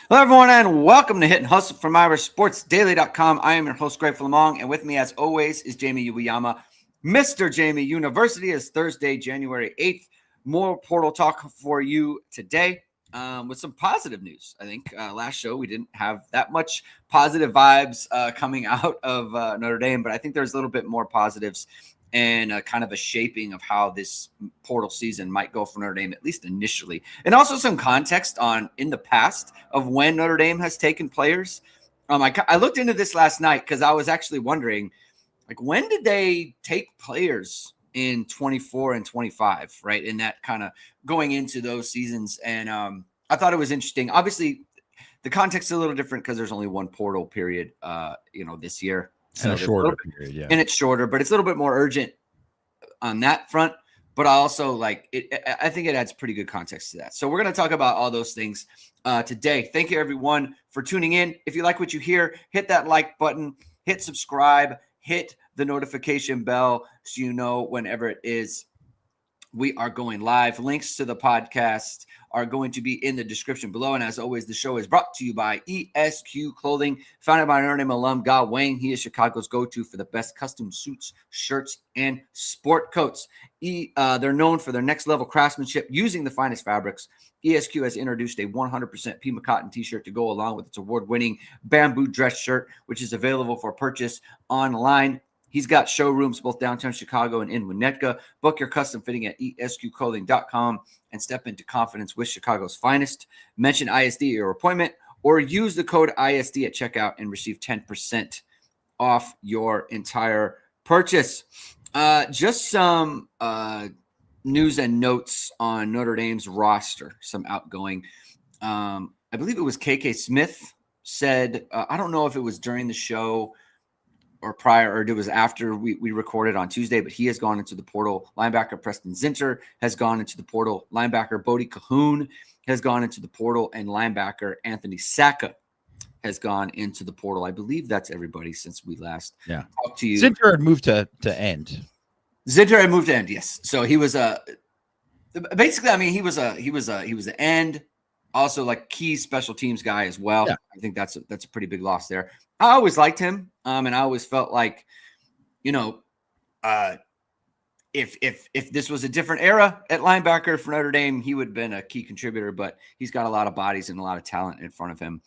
Hello, everyone, and welcome to Hit and Hustle from IrishSportsDaily.com. I am your host, Greg Flammang, and with me, as always, is Jamie Uyeyama. Mr. Jamie University is Thursday, January 8th. More portal talk for you today with some positive news. I think last show we didn't have that much positive vibes coming out of Notre Dame, but I think there's a little bit more positives and kind of a shaping of how this portal season might go for Notre Dame, at least initially. And also some context on in the past of when Notre Dame has taken players. I looked into this last night because I was actually wondering, like, when did they take players in 24 and 25, right? In that kind of going into those seasons. And I thought it was interesting. Obviously, the context is a little different because there's only one portal period, this year. So and a shorter period, yeah. And it's shorter, but it's a little bit more urgent on that front. But I also like it. I think it adds pretty good context to that. So we're going to talk about all those things today. Thank you, everyone, for tuning in. If you like what you hear, hit that like button, hit subscribe, hit the notification bell so you know whenever it is we are going live. Links to the podcast are going to be in the description below. And as always, the show is brought to you by ESQ Clothing, founded by Notre Dame alum Ge Wang. He is Chicago's go-to for the best custom suits, shirts, and sport coats. They're known for their next-level craftsmanship using the finest fabrics. ESQ has introduced a 100% Pima cotton t-shirt to go along with its award-winning bamboo dress shirt, which is available for purchase online. He's got showrooms both downtown Chicago and in Winnetka. Book your custom fitting at esqclothing.com and step into confidence with Chicago's finest. Mention ISD at your appointment or use the code ISD at checkout and receive 10% off your entire purchase. Just some news and notes on Notre Dame's roster, some outgoing. I believe it was KK Smith said, I don't know if it was during the show or prior, or it was after we recorded on Tuesday, but he has gone into the portal. Linebacker Preston Zinter has gone into the portal. Linebacker Bodie Cahoon has gone into the portal, and linebacker Anthony Sacca has gone into the portal. I believe that's everybody since we last talked to you. Zinter had moved to end. Zinter had moved to end, yes. So he was basically, I mean, he was an end, also like key special teams guy as well. Yeah. I think that's a pretty big loss there. I always liked him, and I always felt like, if this was a different era at linebacker for Notre Dame, he would have been a key contributor. But he's got a lot of bodies and a lot of talent in front of him.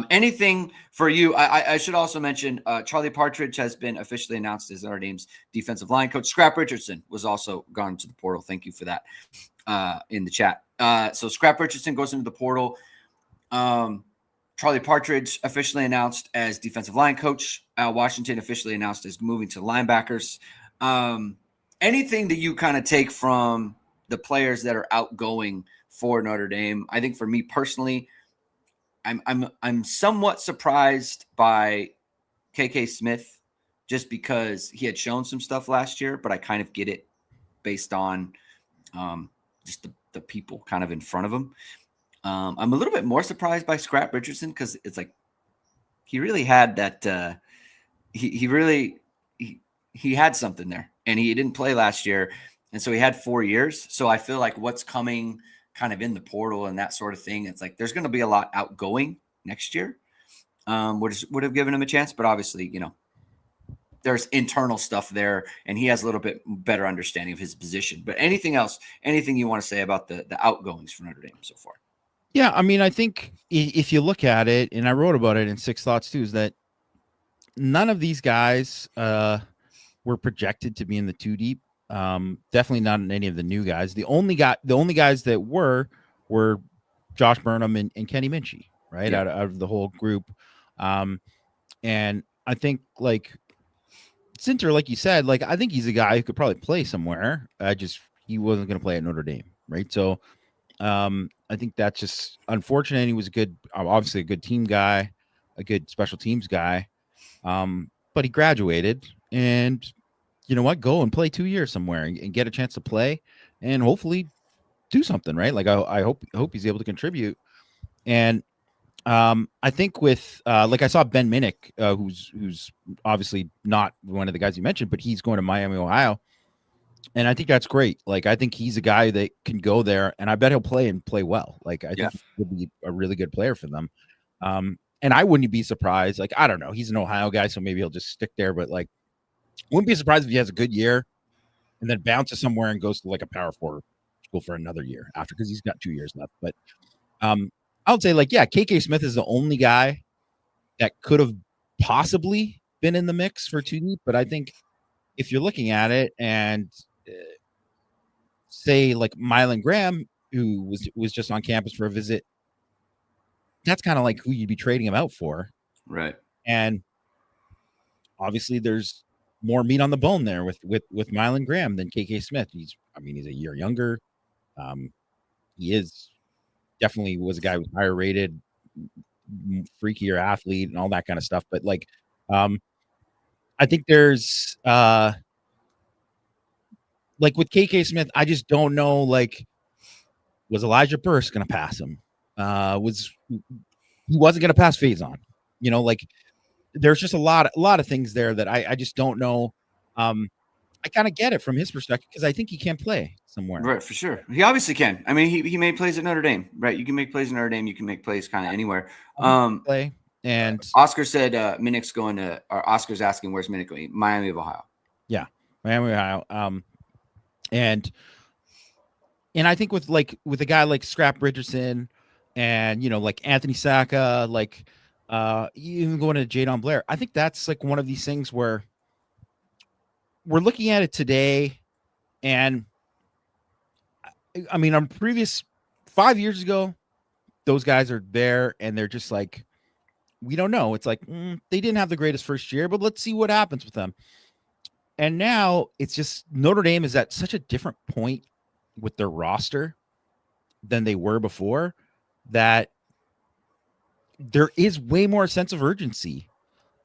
Anything for you? I should also mention Charlie Partridge has been officially announced as Notre Dame's defensive line coach. Scrap Richardson was also gone to the portal. Thank you for that in the chat. So Scrap Richardson goes into the portal. Charlie Partridge officially announced as defensive line coach. Al Washington officially announced as moving to linebackers. Anything that you kind of take from the players that are outgoing for Notre Dame? I think for me personally, I'm somewhat surprised by KK Smith just because he had shown some stuff last year, but I kind of get it based on just the people kind of in front of him. I'm a little bit more surprised by Scrap Richardson because it's like he really had that. He had something there, and he didn't play last year, and so he had 4 years. So I feel like what's coming kind of in the portal and that sort of thing, it's like there's going to be a lot outgoing next year. Would have given him a chance, but obviously, there's internal stuff there, and he has a little bit better understanding of his position. But anything else, anything you want to say about the outgoings for Notre Dame so far? Yeah, I mean, I think if you look at it, and I wrote about it in Six Thoughts too, is that none of these guys were projected to be in the two deep. Definitely not in any of the new guys. The only guys that were Josh Burnham and Kenny Minchie, right? Yeah. Out of the whole group. And I think like Zinter, like you said, like I think he's a guy who could probably play somewhere. He wasn't going to play at Notre Dame, right? So I think that's just unfortunate. He was obviously a good team guy, a good special teams guy. But he graduated, and you know what? Go and play 2 years somewhere and get a chance to play and hopefully do something, right? Like I hope he's able to contribute. And I think with like I saw Ben Minnick, who's obviously not one of the guys you mentioned, but he's going to Miami, Ohio. And I think that's great. Like, I think he's a guy that can go there, and I bet he'll play and play well. Like, I think he'll be a really good player for them. And I wouldn't be surprised. Like, I don't know. He's an Ohio guy, so maybe he'll just stick there. But, like, wouldn't be surprised if he has a good year and then bounces somewhere and goes to, like, a Power 4 school for another year after, because he's got 2 years left. But I would say, like, yeah, KK Smith is the only guy that could have possibly been in the mix for 2 deep. But I think if you're looking at it and say like Mylan Graham, who was just on campus for a visit, that's kind of like who you'd be trading him out for. Right. And obviously there's more meat on the bone there with Mylan Graham than KK Smith. He's a year younger. He is definitely was a guy who was higher rated, freakier athlete and all that kind of stuff. But like, I think there's like with KK Smith, I just don't know, like, was Elijah Burst going to pass him? He wasn't going to pass Faison? You know, like, there's just a lot of things there that I just don't know. I kind of get it from his perspective because I think he can play somewhere. Right, for sure. He obviously can. I mean, he made plays at Notre Dame, right? You can make plays at Notre Dame. You can make plays kind of anywhere. Play. And Oscar said Minnick's going to, or Oscar's asking, where's Minnick going? Miami of Ohio. Yeah, Miami of Ohio. And I think with a guy like Scrap Richardson and, you know, like Anthony Saka, like even going to Jadon Blair, I think that's like one of these things where we're looking at it today. And I mean, on previous 5 years ago, those guys are there and they're just like, we don't know. It's like, they didn't have the greatest first year, but let's see what happens with them. And now it's just Notre Dame is at such a different point with their roster than they were before, that there is way more sense of urgency.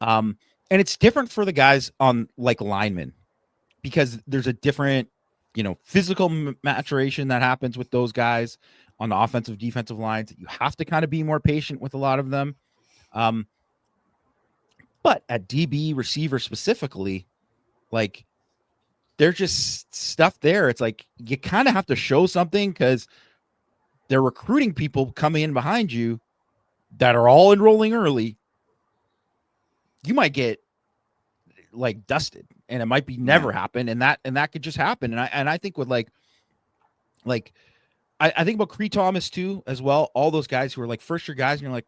And it's different for the guys on like linemen, because there's a different, you know, physical maturation that happens with those guys on the offensive, defensive lines. You have to kind of be more patient with a lot of them. But at DB receiver specifically, like, there's just stuff there. It's like you kind of have to show something because they're recruiting people coming in behind you that are all enrolling early. You might get like dusted, and it might be never happen, and that could just happen. And I think with like I think about Cree Thomas too as well. All those guys who are like first year guys, and you're like,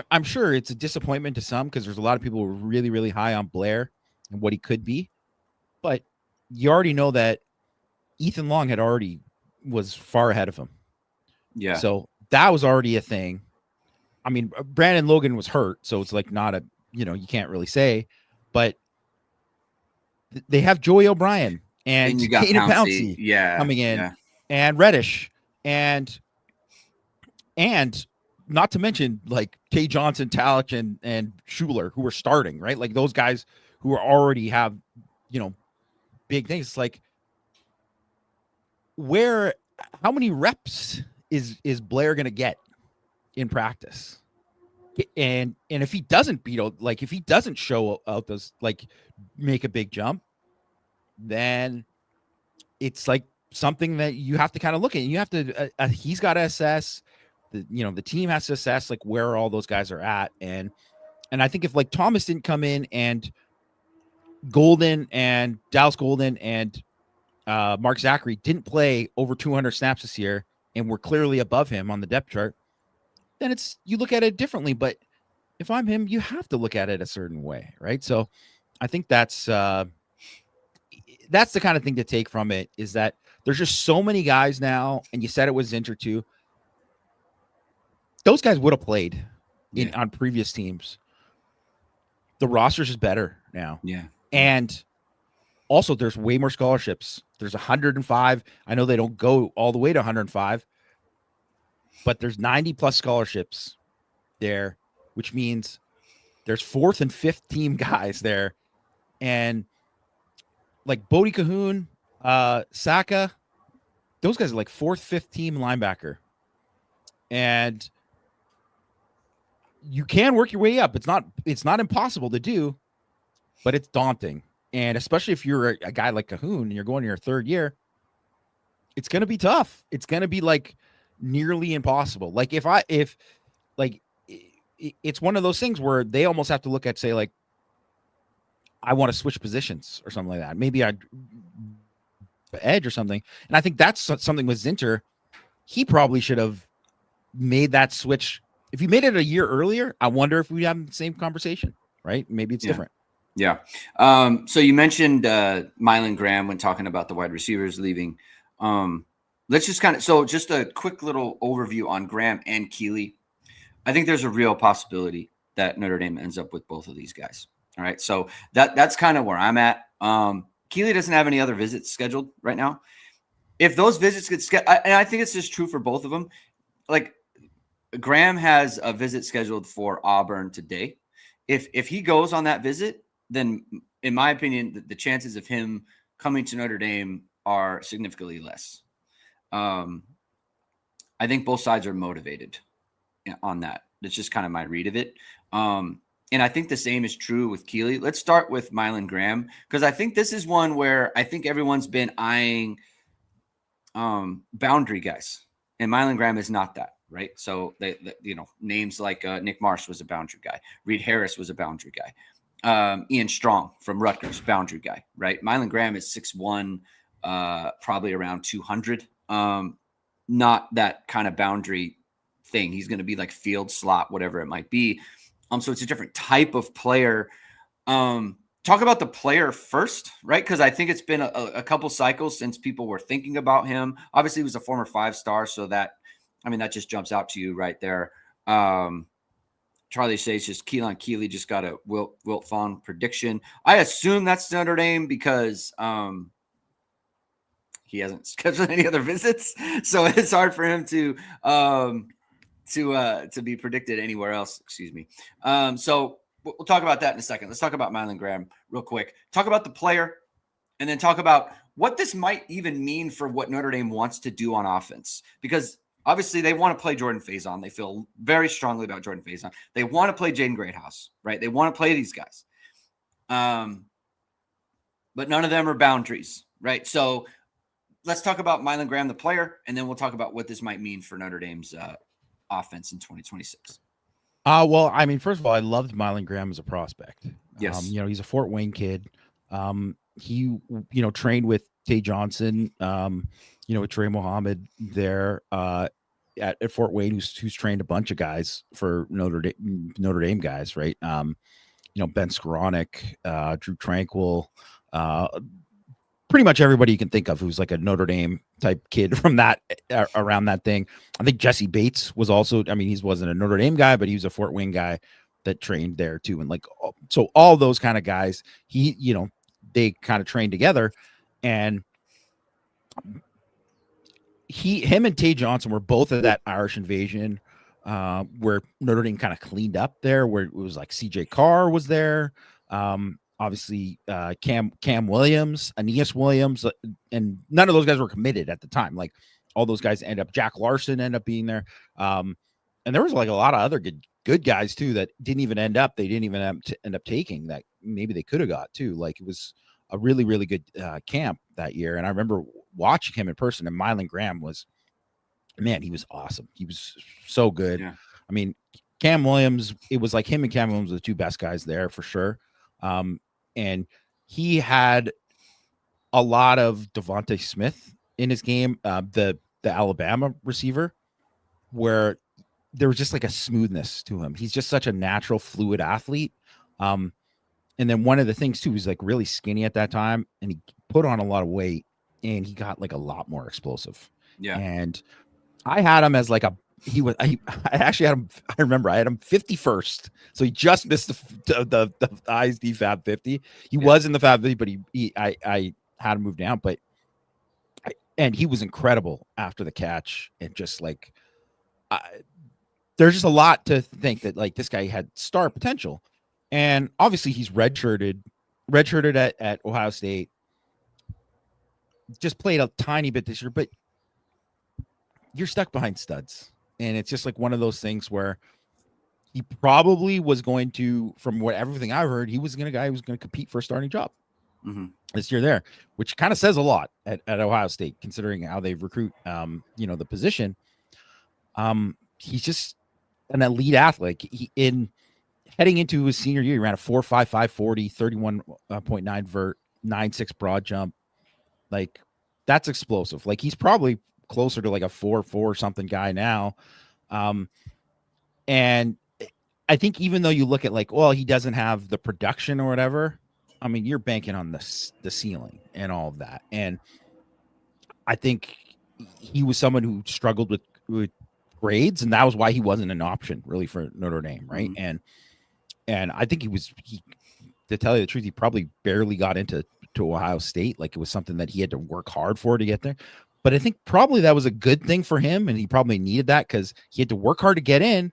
I'm sure it's a disappointment to some because there's a lot of people who are really, really high on Blair and what he could be. But you already know that Ethan Long was far ahead of him. Yeah. So that was already a thing. I mean, Brandon Logan was hurt, so it's like not a, you know, you can't really say, but they have Joey O'Brien and Caden Pouncey coming in, and Reddish, and not to mention like Tay Johnson, Talik, and Schuler, who are starting, right? Like those guys who are already have, you know, big things. It's like, how many reps is Blair going to get in practice? And if he doesn't if he doesn't show out those, like, make a big jump, then it's like something that you have to kind of look at. You have to, he's got to assess, the team has to assess like where all those guys are at. And I think if like Thomas didn't come in and Golden and Dallas Golden and Mark Zachary didn't play over 200 snaps this year and we're clearly above him on the depth chart, then you look at it differently. But if I'm him, you have to look at it a certain way, right? So I think that's the kind of thing to take from it, is that there's just so many guys now, and you said it was Zinter too. Those guys would have played on previous teams. The roster's is better now. Yeah. And also there's way more scholarships. There's 105. I know they don't go all the way to 105, but there's 90 plus scholarships there, which means there's fourth and fifth team guys there. And like Bodie Cahoon, Saka, those guys are like fourth, fifth team linebacker. And you can work your way up. It's not impossible to do, but it's daunting. And especially if you're a guy like Cahoon and you're going to your third year, it's going to be tough. It's going to be like nearly impossible. Like if it's one of those things where they almost have to look at, say, like, I want to switch positions or something like that. Maybe I'd edge or something. And I think that's something with Zinter. He probably should have made that switch. If he made it a year earlier, I wonder if we'd have the same conversation, right? Maybe it's different. Yeah. So you mentioned Mylan Graham when talking about the wide receivers leaving. Let's just just a quick little overview on Graham and Keeley. I think there's a real possibility that Notre Dame ends up with both of these guys. All right. So that's kind of where I'm at. Keeley doesn't have any other visits scheduled right now. If those visits get scheduled, and I think it's just true for both of them, like Graham has a visit scheduled for Auburn today. If he goes on that visit, then in my opinion, the chances of him coming to Notre Dame are significantly less. I think both sides are motivated on that. That's just kind of my read of it. And I think the same is true with Keeley. Let's start with Mylan Graham, because I think this is one where I think everyone's been eyeing boundary guys, and Mylan Graham is not that, right? So they names like Nick Marsh was a boundary guy. Reed Harris was a boundary guy. Ian Strong from Rutgers, boundary guy, right? Mylan Graham is 6'1", probably around 200. Not that kind of boundary thing. He's going to be like field slot, whatever it might be. So it's a different type of player. Talk about the player first, right? Because I think it's been a couple cycles since people were thinking about him. Obviously, he was a former 5-star, so that just jumps out to you right there. Charlie says just Keeley just got a Wilt Fong prediction. I assume that's Notre Dame because he hasn't scheduled any other visits, so it's hard for him to be predicted anywhere else. Excuse me. So we'll talk about that in a second. Let's talk about Mylan Graham real quick. Talk about the player, and then talk about what this might even mean for what Notre Dame wants to do on offense. Because obviously they want to play Jordan Faison. They feel very strongly about Jordan Faison. They want to play Jaden Greathouse, right? They want to play these guys. But none of them are boundaries, right? So let's talk about Mylan Graham, the player, and then we'll talk about what this might mean for Notre Dame's offense in 2026. Well, I mean, first of all, I loved Mylan Graham as a prospect. Yes. He's a Fort Wayne kid. He, trained with Tay Johnson, with Trey Mohammed there at Fort Wayne, who's trained a bunch of guys for Notre Dame guys, right? Ben Skoranek, Drew Tranquil, pretty much everybody you can think of who's like a Notre Dame type kid from that around that thing. I think Jesse Bates was also, he wasn't a Notre Dame guy, but he was a Fort Wayne guy that trained there too. And so all those kind of guys, they kind of trained together, and him and Tay Johnson were both of that Irish invasion, where Notre Dame kind of cleaned up there, where it was like CJ Carr was there. Obviously, Cam Williams, Aeneas Williams, and none of those guys were committed at the time. Like all those guys Jack Larson ended up being there. And there was like a lot of other good guys too that didn't even end up. They didn't even end up taking that. Maybe they could have got too. Like it was a really, really good camp that year. And I remember watching him in person, and Mylan Graham he was awesome. He was so good. Yeah. Cam Williams, it was like him and Cam Williams were the two best guys there for sure. And he had a lot of Devontae Smith in his game, the Alabama receiver, where there was just like a smoothness to him. He's just such a natural, fluid athlete. And then one of the things too, he was like really skinny at that time, and he put on a lot of weight, and he got like a lot more explosive. Yeah. And I had him as like I actually had him. I remember I had him 51st, so he just missed the ISD Fab 50. He was in the Fab 50, but I had him move down. But and he was incredible after the catch, and just like there's just a lot to think that like this guy had star potential, and obviously he's redshirted at Ohio State. Just played a tiny bit this year, but you're stuck behind studs. And it's just like one of those things where he probably was going to, from everything I've heard, he was going to compete for a starting job. this year there, which kind of says a lot at Ohio State, considering how they recruit, the position. He's just an elite athlete. In heading into his senior year, he ran a 4.55 40, 31.9 vert, 9.6 broad jump. Like, that's explosive. Like, he's probably closer to like a 4.4 something guy now. And I think even though you look at like, well, he doesn't have the production or whatever, I mean, you're banking on the ceiling and all of that. And I think he was someone who struggled with grades, and that was why he wasn't an option really for Notre Dame, right? And I think to tell you the truth, he probably barely got into Ohio State. Like, it was something that he had to work hard for to get there. But I think probably that was a good thing for him, and he probably needed that because he had to work hard to get in.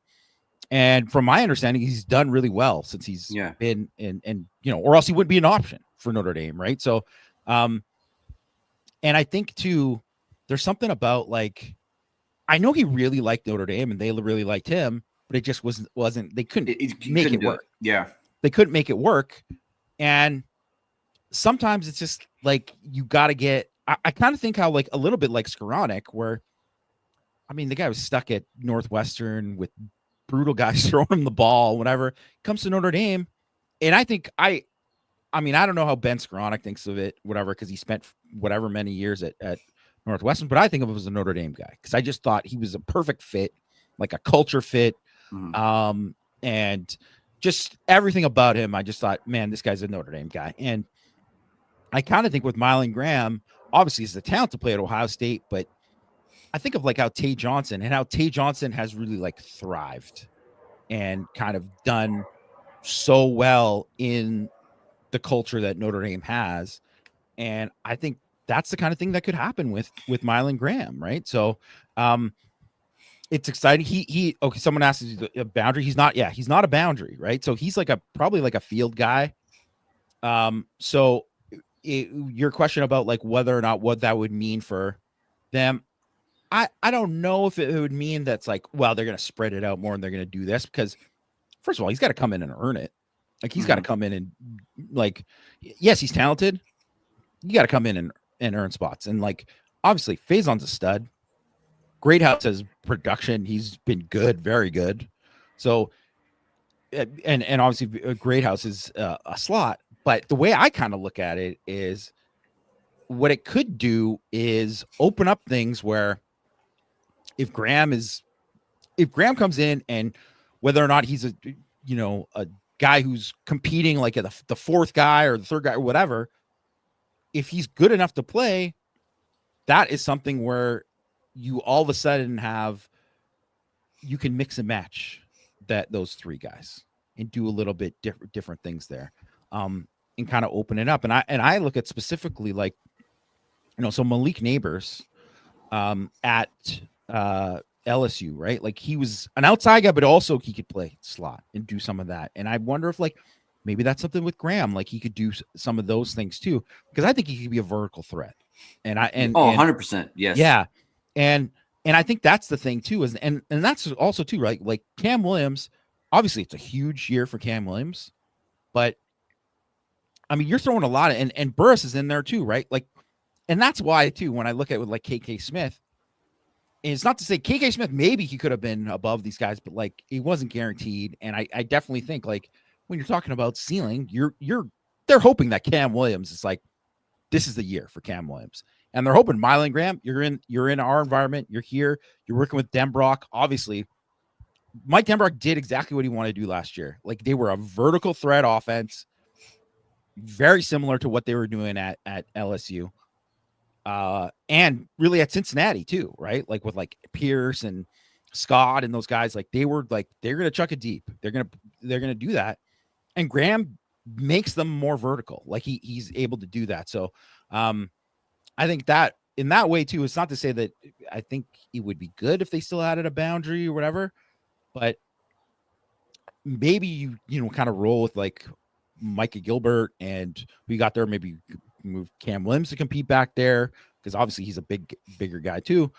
And from my understanding, he's done really well since he's been in, or else he wouldn't be an option for Notre Dame, right? So, and I think too, there's something about like, I know he really liked Notre Dame and they really liked him, but it just wasn't. They couldn't make it work. They couldn't make it work, and sometimes it's just like you got to get. I kind of think how like a little bit like Skoranek, where, I mean, the guy was stuck at Northwestern with brutal guys throwing him the ball, whatever. Comes to Notre Dame, and I think I mean, I don't know how Ben Skoranek thinks of it, whatever, because he spent whatever many years at Northwestern, but I think of him as a Notre Dame guy because I just thought he was a perfect fit, like a culture fit, and just everything about him. I just thought, man, this guy's a Notre Dame guy. And I kind of think with Mylan Graham, obviously he's the talent to play at Ohio State, but I think of like how Tay Johnson has really like thrived and kind of done so well in the culture that Notre Dame has. And I think that's the kind of thing that could happen with Mylan Graham. Right. So, it's exciting. Okay. Someone asked, is he a boundary? He's not a boundary. Right. So he's like probably like a field guy. So your question about like whether or not what that would mean for them, I don't know if it would mean that's like, well, they're going to spread it out more and they're going to do this, because first of all, he's got to come in and earn it. Like, he's got to come in and like, yes, he's talented. You got to come in and earn spots. And like, obviously Faison's a stud. Greathouse has production. He's been good, very good. So, and obviously Greathouse is a slot, but the way I kind of look at it is what it could do is open up things where if Graham comes in, and whether or not he's a guy who's competing like the fourth guy or the third guy or whatever, if he's good enough to play, that is something where you all of a sudden you can mix and match those three guys and do a little bit different things there, and kind of open it up. And I look at specifically like, so Malik Neighbors at LSU, right? Like, he was an outside guy, but also he could play slot and do some of that. And I wonder if like maybe that's something with Graham, like he could do some of those things too, because I think he could be a vertical threat. And 100%, yes, yeah, and I think that's the thing too, is and that's also too, right? Like Cam Williams, obviously it's a huge year for Cam Williams, but I mean, you're throwing a lot of, and Burris is in there too, right? Like, and that's why too, when I look at it with like KK Smith, it's not to say KK Smith, maybe he could have been above these guys, but like, he wasn't guaranteed. And I definitely think like when you're talking about ceiling, they're hoping that Cam Williams is like, this is the year for Cam Williams. And they're hoping Mylan Graham, you're in our environment. You're here. You're working with Denbrock. Obviously, Mike Denbrock did exactly what he wanted to do last year. Like, they were a vertical threat offense, very similar to what they were doing at LSU. And really at Cincinnati too, right? Like with like Pierce and Scott and those guys, like they're going to chuck it deep. They're going to do that. And Graham makes them more vertical. Like he's able to do that. So, I think that in that way too, it's not to say that I think it would be good if they still added a boundary or whatever, but maybe you kind of roll with like Micah Gilbert and we got there. Maybe move Cam Williams to compete back there, because obviously he's a bigger guy too.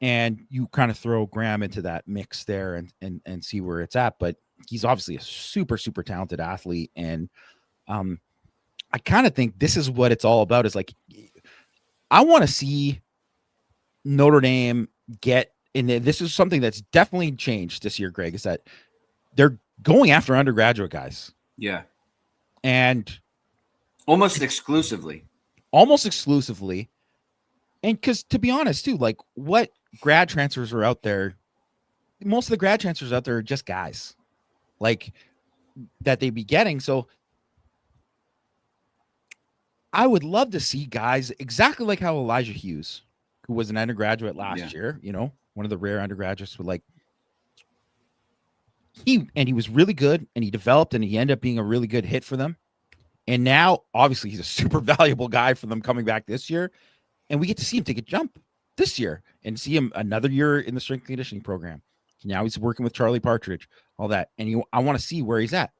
And you kind of throw Graham into that mix there and see where it's at. But he's obviously a super, super talented athlete. And I kind of think this is what it's all about. Is like, I want to see Notre Dame get, and this is something that's definitely changed this year, Greg, is that they're going after undergraduate guys. Yeah. And almost exclusively. And because to be honest, too, like what grad transfers are out there, most of the grad transfers out there are just guys like that they be getting. So I would love to see guys exactly like how Elijah Hughes, who was an undergraduate last year, one of the rare undergraduates, with like he was really good, and he developed, and he ended up being a really good hit for them. And now, obviously, he's a super valuable guy for them coming back this year. And we get to see him take a jump this year and see him another year in the strength and conditioning program. Now he's working with Charlie Partridge, all that. And I want to see where he's at.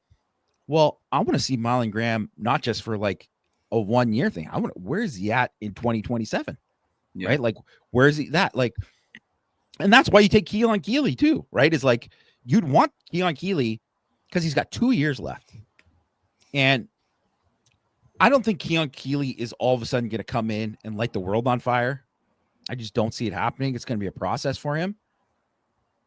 Well, I want to see Mylan Graham, not just for like a 1 year thing. Where is he at in 2027? Yeah. Right? Like, where is he at? Like, and that's why you take Keeley too, right? Is like, you'd want Keeley because he's got 2 years left. And I don't think Keeley is all of a sudden going to come in and light the world on fire. I just don't see it happening. It's going to be a process for him.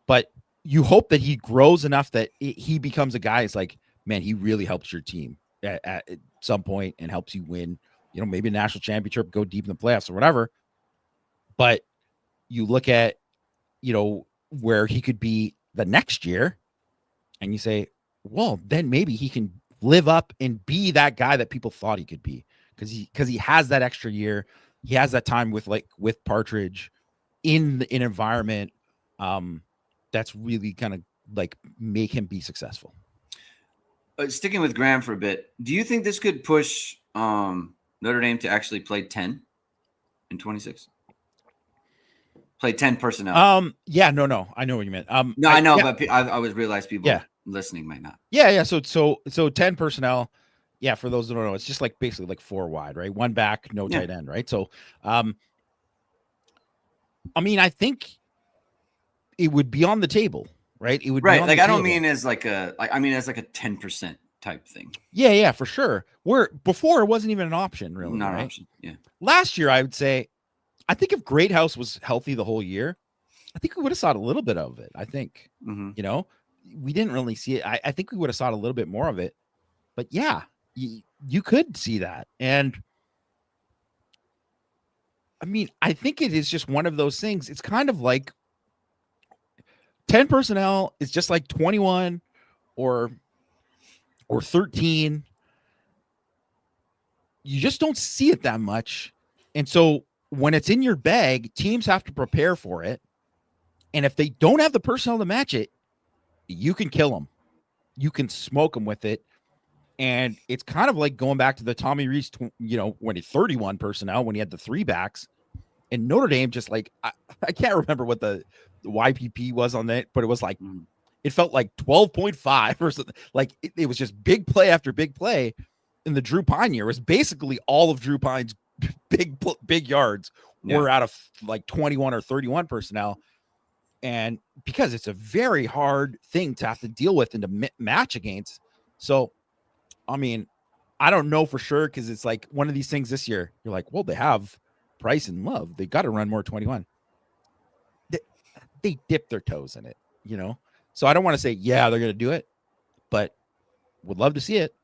But you hope that he grows enough that he becomes a guy. It's like, man, he really helps your team at some point and helps you win, maybe a national championship, go deep in the playoffs or whatever. But you look at, where he could be the next year and you say, well, then maybe he can live up and be that guy that people thought he could be, because he has that extra year. He has that time with Partridge in an environment that's really kind of like make him be successful. Sticking with Graham for a bit, do you think this could push Notre Dame to actually play 10 in 26? Play 10 personnel. Yeah, no, I know what you meant. No, I know, but I would realize people listening might not. Yeah. So 10 personnel. Yeah, for those that don't know, it's just like basically like 4 wide, right? 1 back, no tight end, right? So, I mean, I think it would be on the table, right? It would be on like the I don't table. mean as like I mean as like a 10% type thing. Yeah, for sure. Where before it wasn't even an option, really. Not right? an option. Yeah. Last year, I would say, I think if Greathouse was healthy the whole year, I think we would have saw a little bit of it. I think, we didn't really see it. I think we would have saw a little bit more of it. But yeah, you could see that. And I mean, I think it is just one of those things. It's kind of like 10 personnel is just like 21 or 13. You just don't see it that much. And so when it's in your bag, teams have to prepare for it. And if they don't have the personnel to match it, you can kill them. You can smoke them with it. And it's kind of like going back to the Tommy Rees, when he 31 personnel, when he had the 3 backs. And Notre Dame just like, I can't remember what the YPP was on that, but it was like, it felt like 12.5 or something. Like it was just big play after big play. And the Drew Pine year was basically all of Drew Pine's big yards were out of like 21 or 31 personnel. And because it's a very hard thing to have to deal with and to match against. So, I mean, I don't know for sure, because it's like one of these things this year. You're like, well, they have Price and Love. They got to run more 21. They dip their toes in it, So I don't want to say, yeah, they're going to do it, but would love to see it.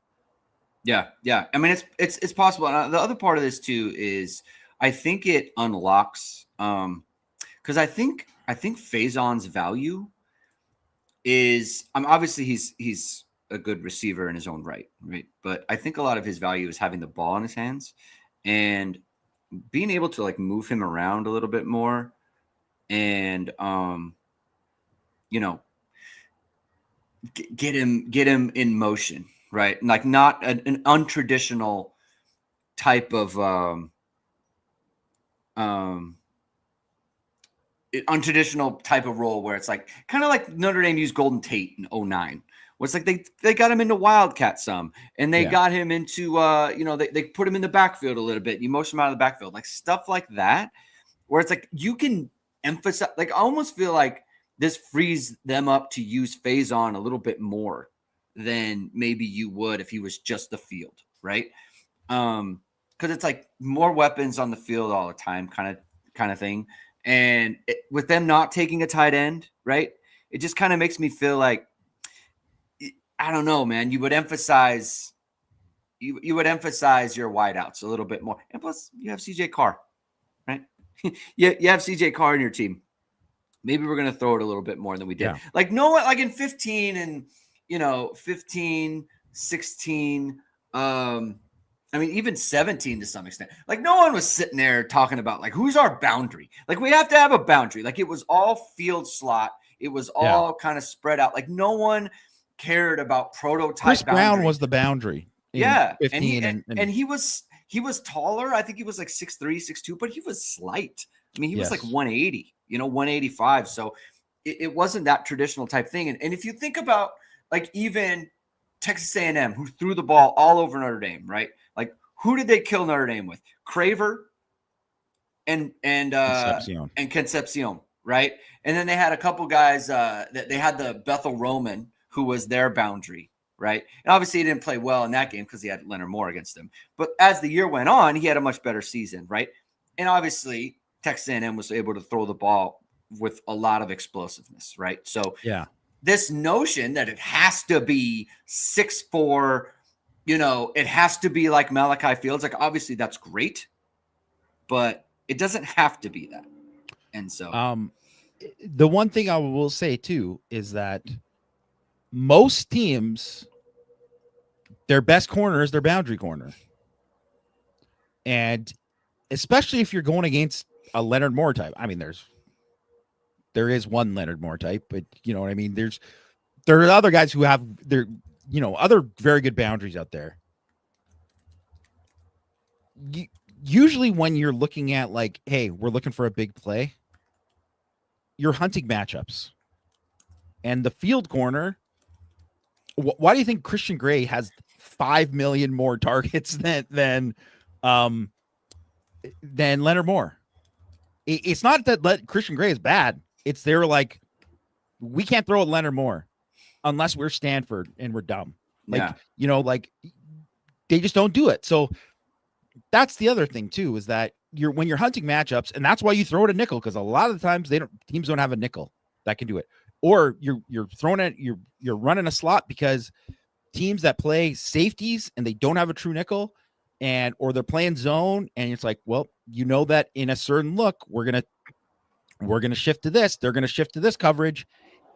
Yeah. I mean, it's possible. And the other part of this too is I think it unlocks because I think Faison's value is obviously he's a good receiver in his own right? But I think a lot of his value is having the ball in his hands and being able to like move him around a little bit more and get him in motion, right? Like not an untraditional type of untraditional type of role where it's like kind of like Notre Dame used Golden Tate in 2009. Where it's like they got him into Wildcat some, and they got him into they put him in the backfield a little bit. You motion him out of the backfield, like stuff like that, where it's like you can emphasize. Like I almost feel like this frees them up to use Faison a little bit more than maybe you would if he was just the field, right? Because it's like more weapons on the field all the time, kind of thing. And with them not taking a tight end, right? It just kind of makes me feel like, I don't know, man. You would emphasize your wideouts a little bit more, and plus you have CJ Carr, right? you have CJ Carr in your team. Maybe we're going to throw it a little bit more than we did. Yeah. Like no one, like in 15 and 15, 16. I mean, even 17 to some extent. Like no one was sitting there talking about like who's our boundary. Like we have to have a boundary. Like it was all field slot. It was all kind of spread out. Like no one cared about prototype. Chris boundary. Brown was the boundary. Yeah, 15 and he was taller. I think he was like 6'3", 6'2", but he was slight. I mean, he was like 180, 185. So it wasn't that traditional type thing. And if you think about like even Texas A&M, who threw the ball all over Notre Dame, right? Like who did they kill Notre Dame with? Craver and Concepcion, right? And then they had a couple guys that they had the Bethel Roman, who was their boundary, right? And obviously he didn't play well in that game because he had Leonard Moore against him. But as the year went on, he had a much better season, right? And obviously Texas A&M was able to throw the ball with a lot of explosiveness, right? So this notion that it has to be 6'4", it has to be like Malachi Fields, like obviously that's great, but it doesn't have to be that. And so the one thing I will say too is that most teams, their best corner is their boundary corner. And especially if you're going against a Leonard Moore type. I mean, there is one Leonard Moore type, but you know what I mean? There are other guys who have their, other very good boundaries out there. Usually when you're looking at like, hey, we're looking for a big play, you're hunting matchups. And the field corner, why do you think Christian Gray has 5 million more targets than Leonard Moore? It's not that Christian Gray is bad. It's they're like, we can't throw at Leonard Moore unless we're Stanford and we're dumb. Like, like they just don't do it. So that's the other thing too, is that when you're hunting matchups, and that's why you throw it a nickel, because a lot of the times teams don't have a nickel that can do it. Or you're throwing it, you're running a slot because teams that play safeties and they don't have a true nickel, or they're playing zone, and it's like, well, that in a certain look, we're gonna shift to this, they're gonna shift to this coverage,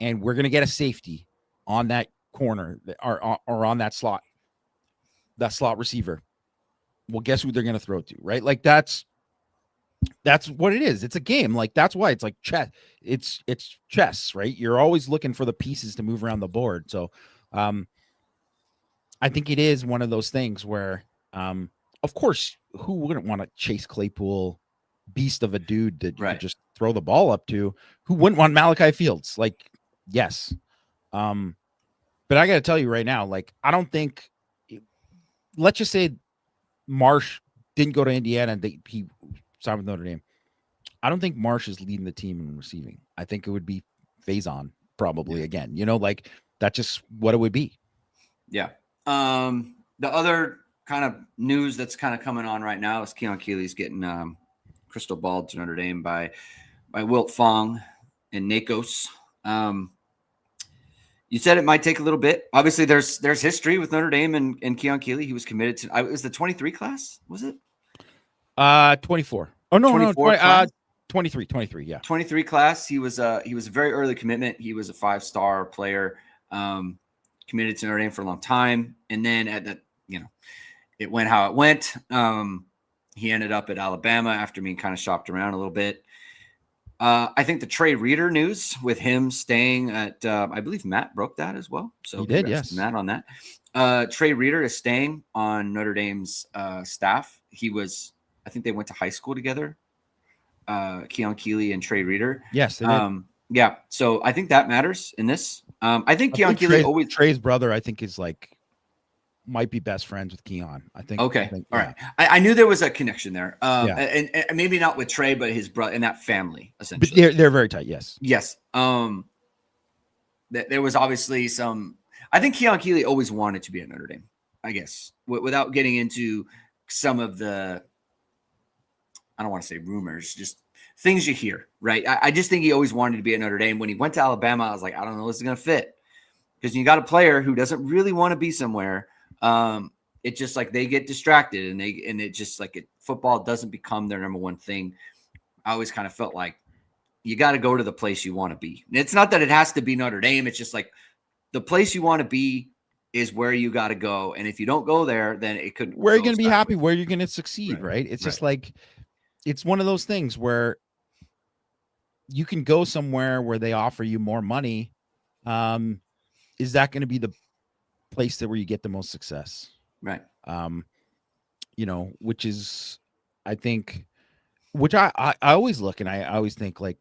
and we're gonna get a safety on that corner or on that slot receiver. Well, guess who they're gonna throw to, right? Like that's what it is. It's a game. Like that's why it's like chess. It's chess, right? You're always looking for the pieces to move around the board. So I think it is one of those things where of course, who wouldn't want to chase Claypool, beast of a dude that you just throw the ball up to? Who wouldn't want Malachi Fields? Like, yes. But I got to tell you right now, like, I don't think, let's just say Marsh didn't go to Indiana and he signed with Notre Dame. I don't think Marsh is leading the team in receiving. I think it would be Faison probably again, like that's just what it would be. Yeah. The other kind of news that's kind of coming on right now is Keon Keeley's getting crystal balled to Notre Dame by Wilt Fong and Nakos. You said it might take a little bit. Obviously, there's history with Notre Dame and Keon Keeley. He was committed to. It was the 23 class, was it? 24. Oh no, 24 no, 23. Yeah, 23 class. He was a very early commitment. He was a 5-star player, committed to Notre Dame for a long time, and then at the it went how it went. He ended up at Alabama after being kind of shopped around a little bit. I think the Trey Reader news with him staying at, I believe Matt broke that as well. So he did, yes. Matt on that. Trey Reader is staying on Notre Dame's staff. I think they went to high school together. Keon Keeley and Trey Reader. Yes, they did. Yeah. So I think that matters in this. I think Keon Keeley Trey's brother, I think, is like might be best friends with Keon. I think. Okay. All right. I knew there was a connection there. And maybe not with Trey, but his brother and that family, essentially. But they're very tight. Yes. Yes. There was obviously I think Keon Keeley always wanted to be at Notre Dame, I guess, without getting into some of the, I don't want to say rumors, just things you hear, right? I just think he always wanted to be at Notre Dame. When he went to Alabama, I was like, I don't know if this is going to fit, because you got a player who doesn't really want to be somewhere. It's just like they get distracted, and it just like football doesn't become their number one thing. I always kind of felt like you got to go to the place you want to be. And it's not that it has to be Notre Dame. It's just like the place you want to be is where you got to go. And if you don't go there, then it could. Where are you going to be happy? Where you're going to succeed, right? It's just like, it's one of those things where you can go somewhere where they offer you more money. Is that going to be the place where you get the most success? Right. Which is, I think, which I always look, and I always think, like,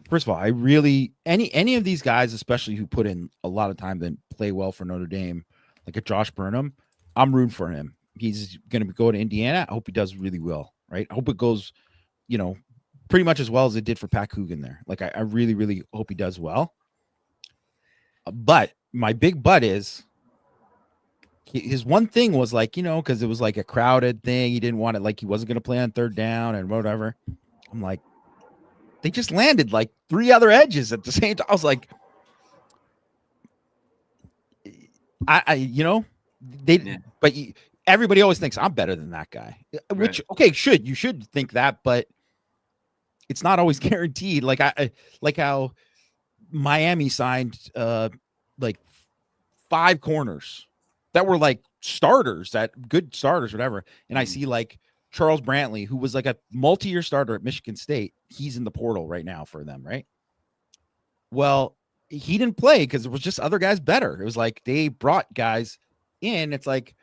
first of all, I really, any of these guys, especially who put in a lot of time and play well for Notre Dame, like a Josh Burnham, I'm rooting for him. He's going to go to Indiana. I hope he does really well, right? I hope it goes, pretty much as well as it did for Pat Coogan there. Like, I really, really hope he does well. But my big but is, his one thing was like, because it was like a crowded thing. He didn't want it, like he wasn't going to play on third down and whatever. I'm like, they just landed like 3 other edges at the same time. I was like, but everybody always thinks I'm better than that guy, which, okay, you should think that, but it's not always guaranteed. Like how Miami signed like 5 corners that were like starters, that good starters, whatever. And I see like Charles Brantley, who was like a multi-year starter at Michigan State. He's in the portal right now for them, right? Well, he didn't play because it was just other guys better. It was like they brought guys in. It's like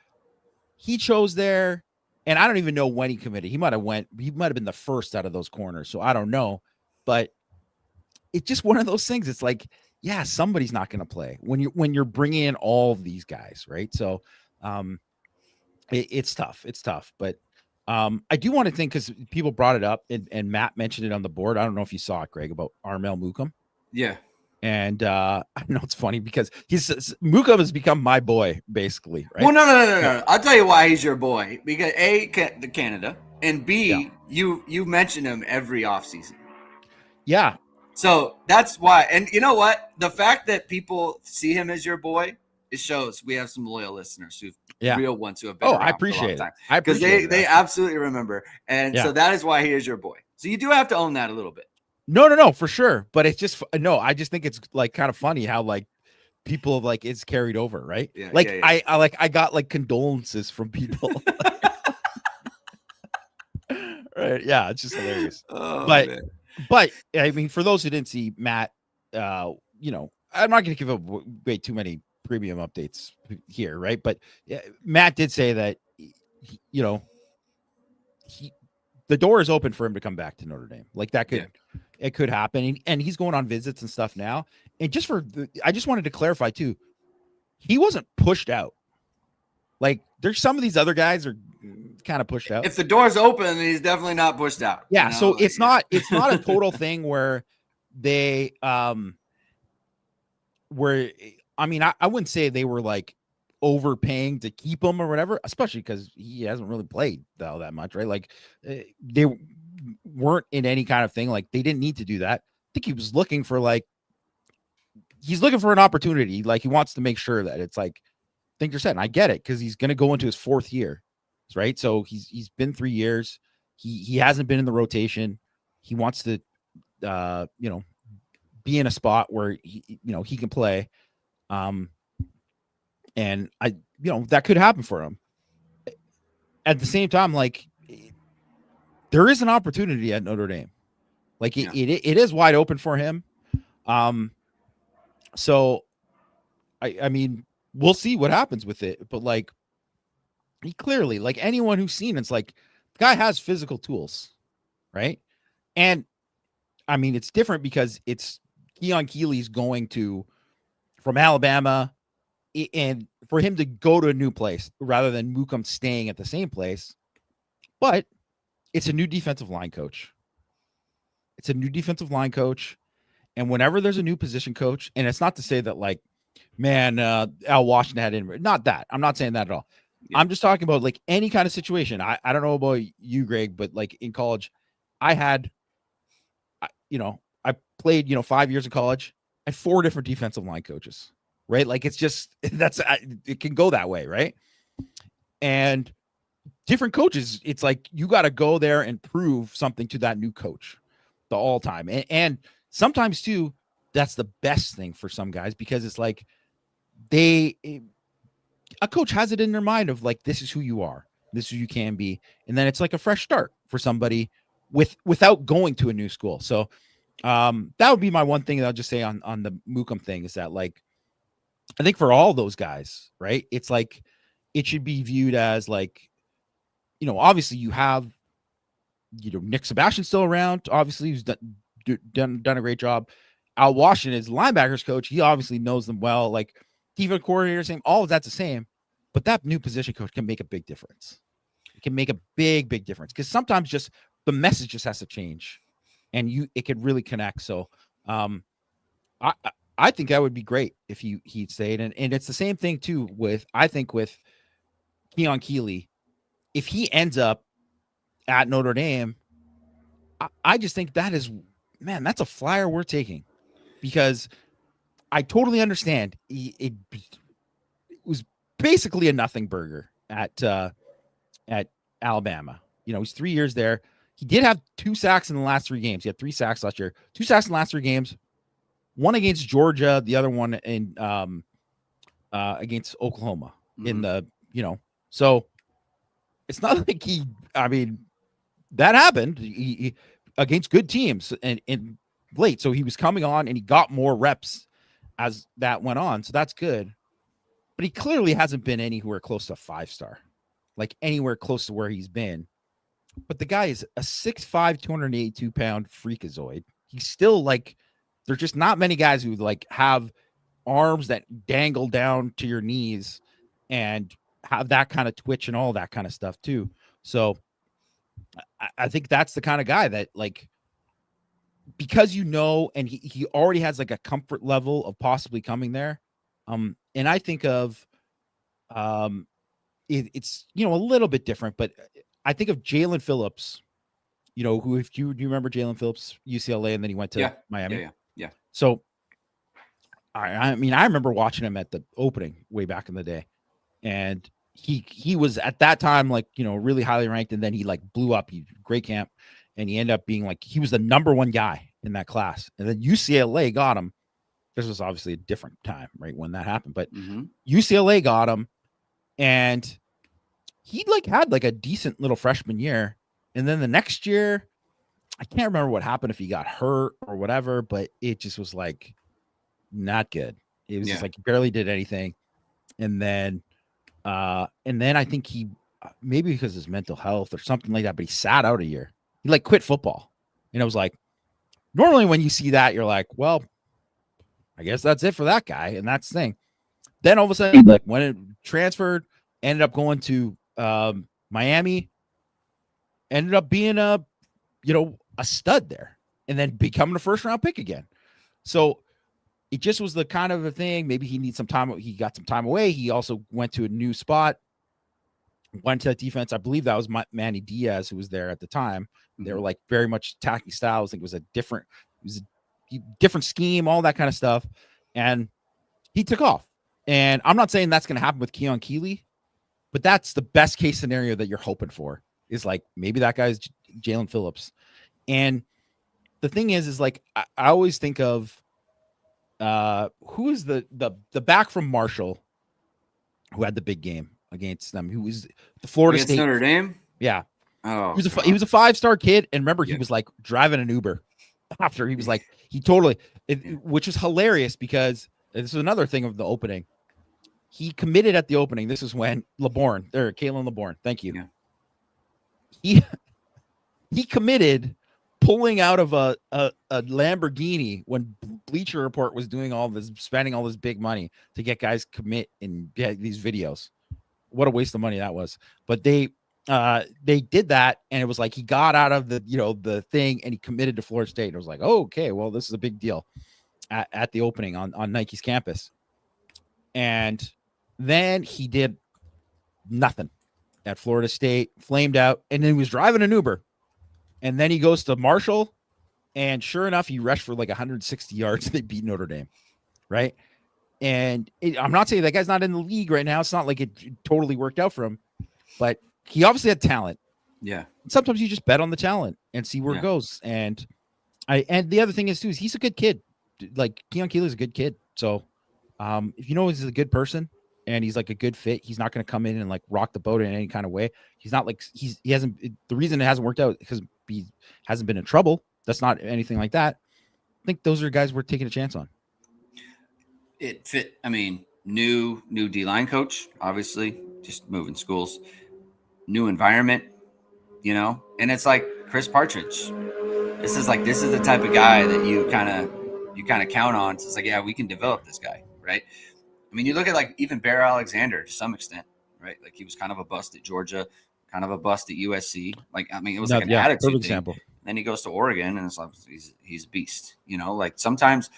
he chose there, and I don't even know when he committed. He might have been the first out of those corners, so I don't know. But it's just one of those things. It's like, yeah, somebody's not going to play when you're bringing in all of these guys, right? So it's tough. It's tough, but I do want to think, because people brought it up and Matt mentioned it on the board. I don't know if you saw it, Greg, about Armel Mukam. Yeah. And I know it's funny because Mukam has become my boy, basically. Right? Well, no. I'll tell you why he's your boy. Because the Canada, and B, you mention him every offseason. Yeah. So that's why. And you know what? The fact that people see him as your boy, it shows we have some loyal listeners real ones who have been around I appreciate for a long time. I appreciate because they absolutely remember. And so that is why he is your boy. So you do have to own that a little bit. No, for sure. But it's just, I just think it's like kind of funny how like people like it's carried over, right? Yeah, like I got like condolences from people. Right. Yeah. It's just hilarious. But I mean, for those who didn't see Matt, I'm not going to give way too many premium updates here, right? But Matt did say that, the door is open for him to come back to Notre Dame. Like that it could happen. And he's going on visits and stuff now. And I just wanted to clarify too, he wasn't pushed out. Like there's some of these other guys are kind of pushed out. If the door's open, he's definitely not pushed out. Yeah. So it's not a total thing where they, I wouldn't say they were like overpaying to keep him or whatever, especially because he hasn't really played all that much, right? Like they weren't in any kind of thing. Like they didn't need to do that. I think he was looking for he's looking for an opportunity. Like he wants to make sure that it's like things are set. And I get it because he's going to go into his 4th year, right? So he's been 3 years. He hasn't been in the rotation. He wants to, be in a spot where he can play. And that could happen for him. At the same time, like there is an opportunity at Notre Dame. Like it is wide open for him. So I mean, we'll see what happens with it, but like he clearly, like anyone who's seen, it's like the guy has physical tools, right? And I mean, it's different because it's Keon Keeley's going from Alabama, and for him to go to a new place rather than Mukam staying at the same place. But it's a new defensive line coach. And whenever there's a new position coach, and it's not to say that like, man, Al Washington had not that. I'm not saying that at all. I'm just talking about like any kind of situation. I don't know about you, Greg, but like in college, I played 5 years of college. I had 4 different defensive line coaches, right? Like it's just it can go that way, right? And different coaches, it's like you got to go there and prove something to that new coach the all time. And sometimes too, that's the best thing for some guys because it's like a coach has it in their mind of like, this is who you are, this is who you can be. And then it's like a fresh start for somebody without going to a new school. So that would be my one thing that I'll just say on the Mookum thing is that like, I think for all those guys, right, it's like, it should be viewed as like, obviously you have, Nick Sebastian still around. Obviously, he's done a great job. Al Washington is linebackers coach. He obviously knows them well. Like defensive coordinator, same. All of that's the same. But that new position coach can make a big difference. It can make a big difference because sometimes just the message just has to change, and it could really connect. So, I think that would be great if he'd stayed, and it's the same thing too with Keon Keeley. If he ends up at Notre Dame, I just think that's a flyer we're taking because I totally understand it was basically a nothing burger at Alabama. He's 3 years there. He did have 2 sacks in the last 3 games. He had 3 sacks last year. 2 sacks in the last 3 games. One against Georgia, the other one in against Oklahoma in the, so it's not like that happened he against good teams and late. So he was coming on and he got more reps as that went on. So that's good. But he clearly hasn't been anywhere close to 5-star, like anywhere close to where he's been. But the guy is a 6'5", 282-pound freakazoid. He's still like, there's just not many guys who like have arms that dangle down to your knees and have that kind of twitch and all that kind of stuff too. So I think that's the kind of guy that like, because and he already has like a comfort level of possibly coming there. And I think of it's a little bit different, but I think of Jalen Phillips, who, if do you remember Jalen Phillips, UCLA, and then he went to Miami. Yeah. So I remember watching him at the opening way back in the day, and he was at that time like really highly ranked, and then he like blew up. He great camp, and he ended up being like he was the number 1 guy in that class, and then UCLA got him. This was obviously a different time, right, when that happened, but UCLA got him, and he like had like a decent little freshman year, and then the next year, I can't remember what happened, if he got hurt or whatever, but it just was like not good. It was just like he barely did anything, and then I think he maybe because of his mental health or something like that, but he sat out a year. He like quit football, and it was like normally when you see that, you're like, well, I guess that's it for that guy, and that's the thing. Then all of a sudden, like when it transferred, ended up going to Miami, ended up being a stud there, and then becoming a 1st-round pick again. So it just was the kind of a thing. Maybe he needs some time. He got some time away. He also went to a new spot, went to that defense. I believe that was Manny Diaz who was there at the time. They were like very much attacking styles. I think it was a different scheme, all that kind of stuff. And he took off. And I'm not saying that's going to happen with Keon Keeley, but that's the best case scenario that you're hoping for, is like maybe that guy's Jalen Phillips. And the thing is like I always think of who is the back from Marshall who had the big game against them, who was the Florida State Notre Dame. Yeah. Oh, he was a 5-star kid, and remember he was like driving an Uber after. He was like which was hilarious because this is another thing of the opening. He committed at the opening. This is when Kalen LeBourne. Thank you. Yeah. He committed pulling out of a Lamborghini when Bleacher Report was doing all this, spending all this big money to get guys commit and get these videos. What a waste of money that was. But they did that, and it was like he got out of the thing and he committed to Florida State. And it was like, oh, okay, well, this is a big deal at the opening on Nike's campus. And then he did nothing at Florida State, flamed out, and then he was driving an Uber. And then he goes to Marshall, and sure enough, he rushed for like 160 yards. They beat Notre Dame, right? And I'm not saying that guy's not in the league right now. It's not like it totally worked out for him, but he obviously had talent. Yeah. Sometimes you just bet on the talent and see where it goes. And the other thing is too, is he's a good kid. Like Keon Keeley's a good kid. So if you know he's a good person and he's like a good fit, he's not going to come in and like rock the boat in any kind of way. He's not like he hasn't. The reason it hasn't worked out because he hasn't been in trouble. That's not anything like that. I think those are guys we're taking a chance on. It fit. I mean, new D-line coach, obviously, just moving schools, new environment, you know, and it's like Chris Partridge. This is the type of guy that you kind of count on. It's like, yeah, we can develop this guy, right? I mean, you look at like even Bear Alexander to some extent, right? Like he was kind of a bust at Georgia, kind of a bust at USC. Like, I mean, it was like an attitude thing. Example. Then he goes to Oregon and it's like he's a beast, you know, like sometimes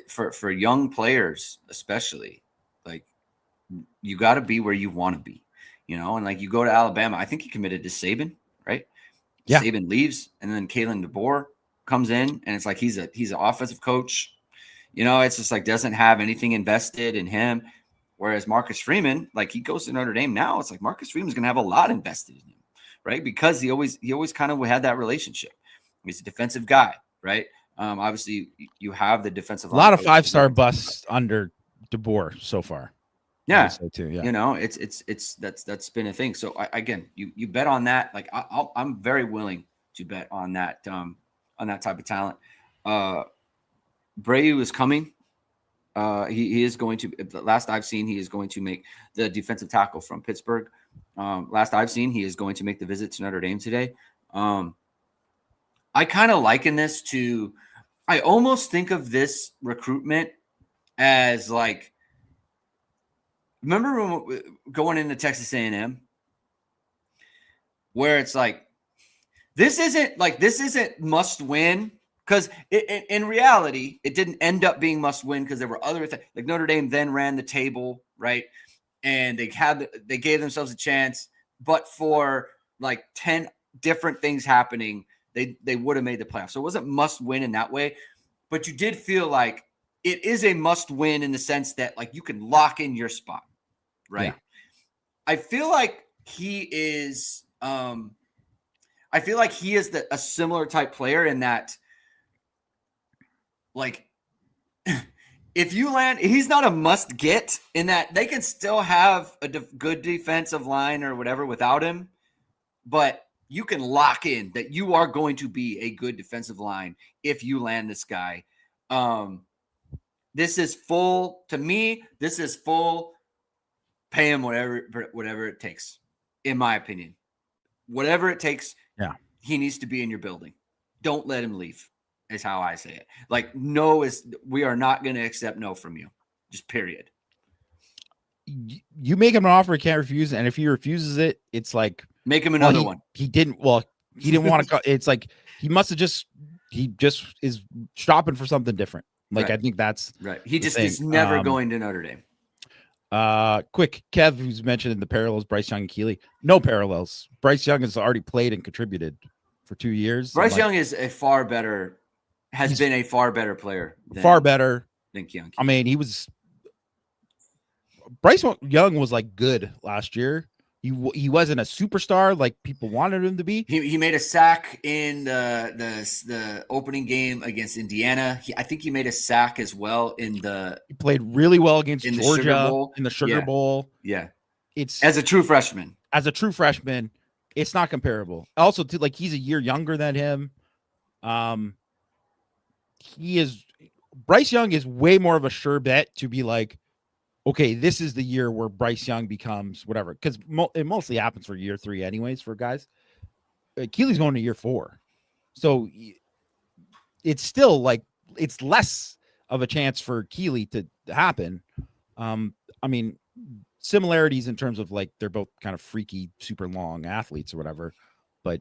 for young players, especially, like you got to be where you want to be, you know, and like you go to Alabama, I think he committed to Saban, right? Yeah. Saban leaves and then Kalen DeBoer comes in and it's like, he's an offensive coach, you know, it's just like, doesn't have anything invested in him. Whereas Marcus Freeman, like he goes to Notre Dame now, it's like Marcus Freeman's going to have a lot invested in him, right? Because he always kind of had that relationship. He's a defensive guy, right? Obviously, you have the defensive line. A lot of 5-star busts under DeBoer so far. Yeah, too, yeah. You know, that's been a thing. So again, you bet on that. Like I'm very willing to bet on that type of talent. Breu is coming. He is going to. The last I've seen, he is going to make the defensive tackle from Pittsburgh. Last I've seen, he is going to make the visit to Notre Dame today. I kind of liken this to. I almost think of this recruitment as like, remember when going into Texas A&M, where it's like, this isn't must win, because in reality, it didn't end up being must win because there were other things. Like Notre Dame then ran the table, right? And they gave themselves a chance, but for like 10 different things happening, they would have made the playoffs. So it wasn't must win in that way, but you did feel like it is a must win in the sense that like you can lock in your spot, right? Yeah. I feel like he is a similar type player in that, like, if you land, he's not a must get in that they can still have a good defensive line or whatever without him, but you can lock in that you are going to be a good defensive line if you land this guy. This is full, to me, this is full, pay him whatever it takes, in my opinion. Whatever it takes, yeah, he needs to be in your building. Don't let him leave, is how I say it. Like, we are not going to accept no from you. Just period. You make him an offer he can't refuse, and if he refuses it, it's like, make him another one. He didn't want to. It's like he just is shopping for something different. Like, right. I think that's right. He just is never going to Notre Dame. Quick, Kev, who's mentioned in the parallels, Bryce Young and Keeley. No parallels. Bryce Young has already played and contributed for 2 years. Bryce Young is been a far better player. Than Keon. I mean, Bryce Young was like good last year. He wasn't a superstar like people wanted him to be. He made a sack in the opening game against Indiana. I think he made a sack as well he played really well against Georgia in the Sugar Bowl. Yeah, it's as a true freshman. It's not comparable. Also, he's a year younger than him. Bryce Young is way more of a sure bet to be like, okay, this is the year where Bryce Young becomes whatever, because it mostly happens for year 3 anyways for guys. Keeley's going to year 4. So it's still like, it's less of a chance for Keeley to happen. I mean, similarities in terms of like, they're both kind of freaky, super long athletes or whatever, but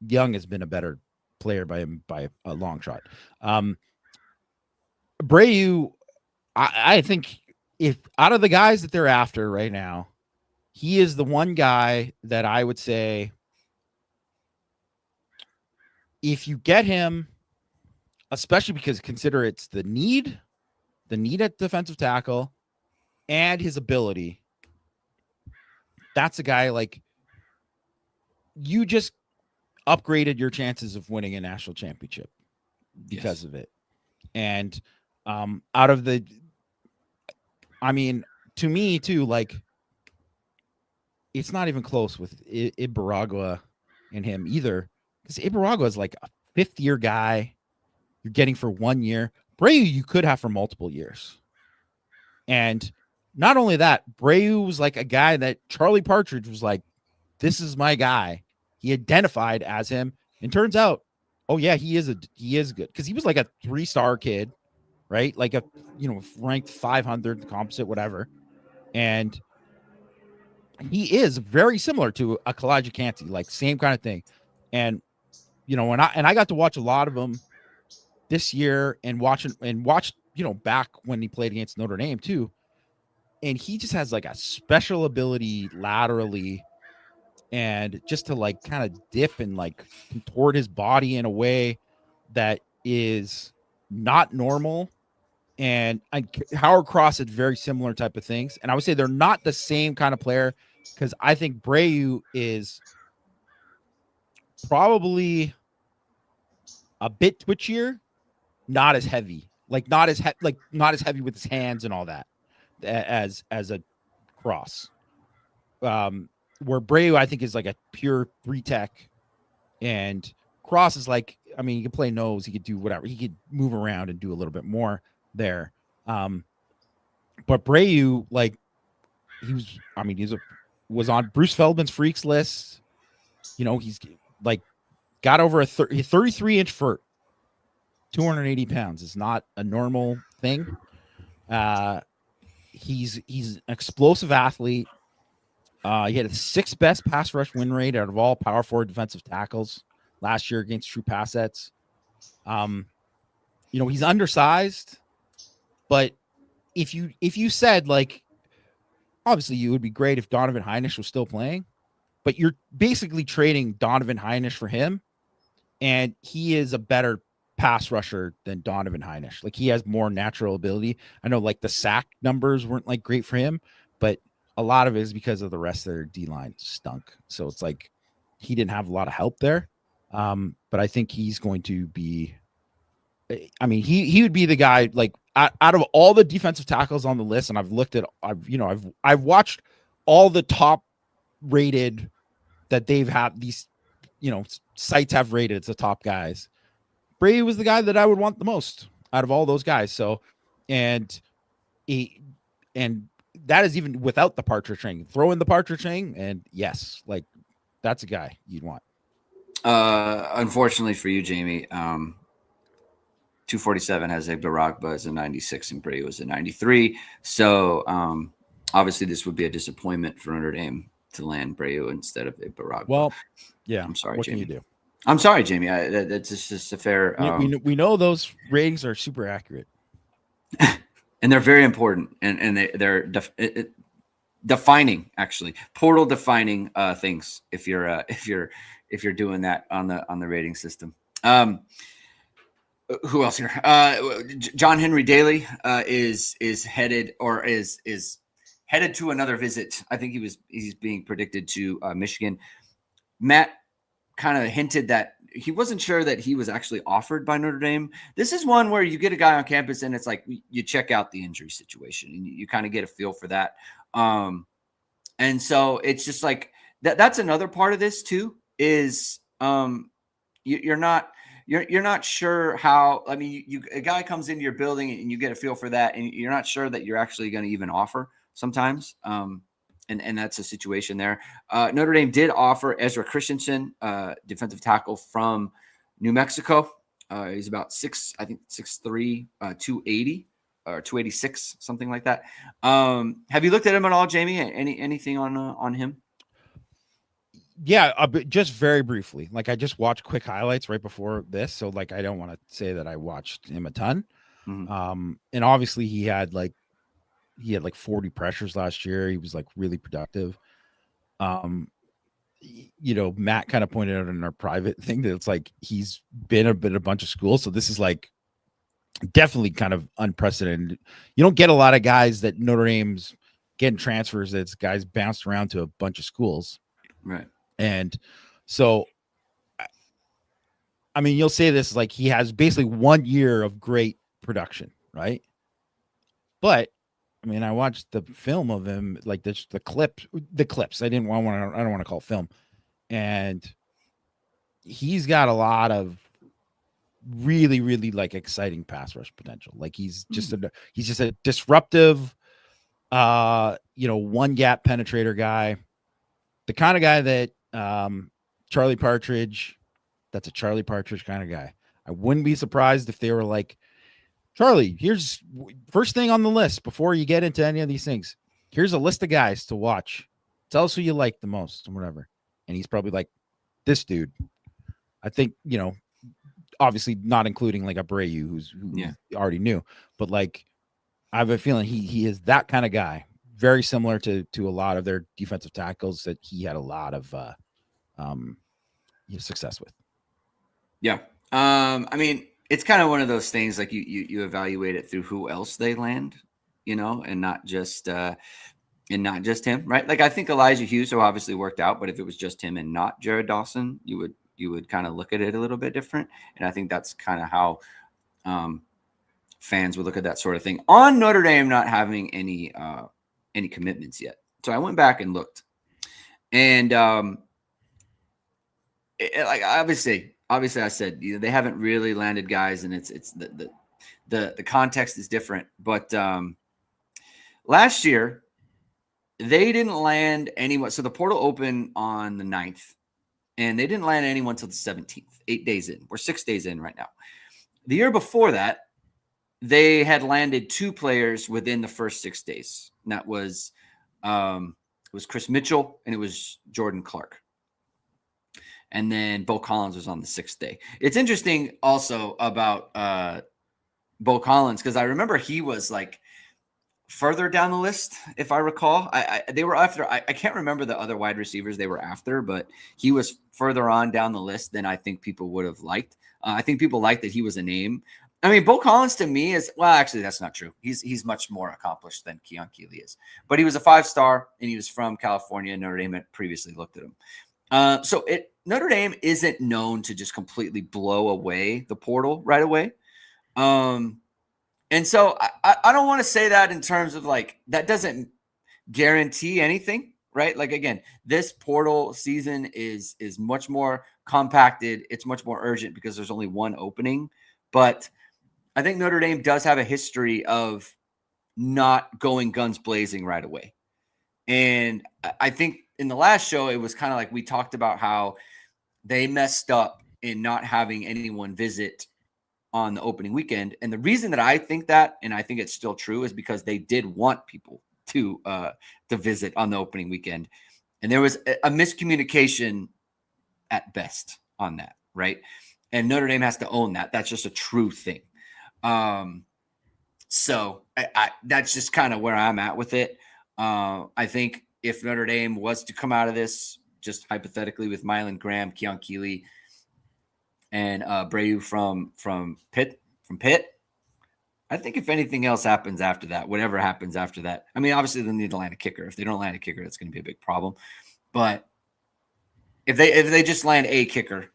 Young has been a better player by a long shot. Breu, I think, if out of the guys that they're after right now, he is the one guy that I would say, if you get him, especially because consider it's the need at defensive tackle and his ability, that's a guy like you just upgraded your chances of winning a national championship because of it. And out of the, I mean, to me too, like it's not even close with Ibaragua and him either, because Ibaragua is like a 5th-year guy you're getting for 1 year. Breu you could have for multiple years. And not only that, Breu was like a guy that Charlie Partridge was like, this is my guy. He identified as him, and turns out, oh yeah, he is good, because he was like a 3-star kid, right? Like a ranked 500 composite, whatever, and he is very similar to a Kalijah Kancey, like same kind of thing. And when I got to watch a lot of them this year and watched back when he played against Notre Dame too, and he just has like a special ability laterally, and just to like kind of dip and like contort his body in a way that is not normal. And Howard Cross had very similar type of things. And I would say they're not the same kind of player, because I think Breu is probably a bit twitchier, not as heavy, not as heavy with his hands and all that as a Cross. Where Breu, I think, is like a pure 3-tech, and Cross is like, I mean, he can play nose, he could do whatever, he could move around and do a little bit more there. But Breu, like, he was on Bruce Feldman's freaks list. He's like got over a 33-inch vert, 280 pounds is not a normal thing. He's an explosive athlete. He had the 6th best pass rush win rate out of all power forward defensive tackles last year against true pass sets. He's undersized, but if you said, like, obviously it would be great if Donovan Heinisch was still playing, but you're basically trading Donovan Heinisch for him, and he is a better pass rusher than Donovan Heinisch. Like, he has more natural ability. I know, like, the sack numbers weren't like great for him, but a lot of it is because of the rest of their D-line stunk. So it's like he didn't have a lot of help there. But I think he's going to be, I mean, he would be the guy, like, out of all the defensive tackles on the list, and I've watched all the top rated that they've had, these, sites have rated as the top guys. Brady was the guy that I would want the most out of all those guys. So, and that is even without the Partridge thing. Throw in the Partridge thing, and yes, like, that's a guy you'd want. Unfortunately for you, Jamie, 247 has a Baragba as a 96 and Brady was a 93. So obviously this would be a disappointment for Notre Dame to land Breu instead of a Baragba. Well, yeah. I'm sorry, what Jamie. Can you do? I'm sorry, Jamie. That's just a fair. We know those ratings are super accurate, and they're very important, and they're defining, actually, portal defining things. If you're doing that on the rating system. Who else here? John Henry Daly is headed, or is headed to another visit. I think he's being predicted to Michigan. Matt kind of hinted that he wasn't sure that he was actually offered by Notre Dame. This is one where you get a guy on campus and it's like you check out the injury situation and you kind of get a feel for that. And so it's just like that's another part of this too, is you're not sure how. I mean, a guy comes into your building and you get a feel for that, and you're not sure that you're actually going to even offer sometimes. And that's a situation there. Notre Dame did offer Ezra Christensen, defensive tackle from New Mexico. He's about 6'3", 280 or 286, something like that. Have you looked at him at all, Jamie? Anything on him? Yeah, just very briefly. Like, I just watched quick highlights right before this, so like I don't want to say that I watched him a ton. Mm-hmm. And obviously he had like 40 pressures last year. He was like really productive. Matt kind of pointed out in our private thing that it's like he's been a bunch of schools, so this is like definitely kind of unprecedented. You don't get a lot of guys that Notre Dame's getting transfers. That's guys bounced around to a bunch of schools, right? And so, I mean, you'll say this like he has basically 1 year of great production, right? But I mean, I watched the film of him, like the clips. I don't want to call it film, and he's got a lot of really, really like exciting pass rush potential. Like he's just a disruptive, one gap penetrator guy, the kind of guy that Charlie Partridge. That's a Charlie Partridge kind of guy. I wouldn't be surprised if they were like, Charlie, here's first thing on the list before you get into any of these things. Here's a list of guys to watch. Tell us who you like the most and whatever. And he's probably like, this dude. I think, obviously not including like a Abreu who already knew, but like I have a feeling he is that kind of guy. Very similar to a lot of their defensive tackles that he had a lot of success with. Yeah. I mean, it's kind of one of those things like you evaluate it through who else they land, and not just him, right? Like I think Elijah Hughes obviously worked out, but if it was just him and not Jared Dawson, you would kind of look at it a little bit different. And I think that's kind of how fans would look at that sort of thing on Notre Dame not having any commitments yet. So I went back and looked, and like obviously I said they haven't really landed guys, and it's the context is different. But last year they didn't land anyone. So the portal opened on the 9th, and they didn't land anyone until the 17th. 8 days in. We're 6 days in right now. The year before that, they had landed 2 players within the first 6 days. And that was it was Chris Mitchell and it was Jordan Clark. And then Bo Collins was on the 6th day. It's interesting also about Bo Collins because I remember he was like further down the list, if I recall. They were after. I can't remember the other wide receivers they were after, but he was further on down the list than I think people would have liked. I think people liked that he was a name. I mean, Bo Collins to me is, well, actually, that's not true. He's much more accomplished than Keon Keeley is. But he was a 5-star, and he was from California. Notre Dame had previously looked at him. Notre Dame isn't known to just completely blow away the portal right away. And so I don't want to say that in terms of like, that doesn't guarantee anything, right? Like, again, this portal season is much more compacted. It's much more urgent because there's only one opening. But I think Notre Dame does have a history of not going guns blazing right away. And I think in the last show, it was kind of like we talked about how they messed up in not having anyone visit on the opening weekend. And the reason that I think that, and I think it's still true, is because they did want people to visit on the opening weekend. And there was a miscommunication at best on that, right? And Notre Dame has to own that. That's just a true thing. So that's just kind of where I'm at with it. I think if Notre Dame was to come out of this, just hypothetically with Mylan Graham, Keon Keeley, and Abreu from Pitt, I think if anything else happens after that, whatever happens after that, I mean, obviously they need to land a kicker. If they don't land a kicker, that's going to be a big problem. But if they just land a kicker,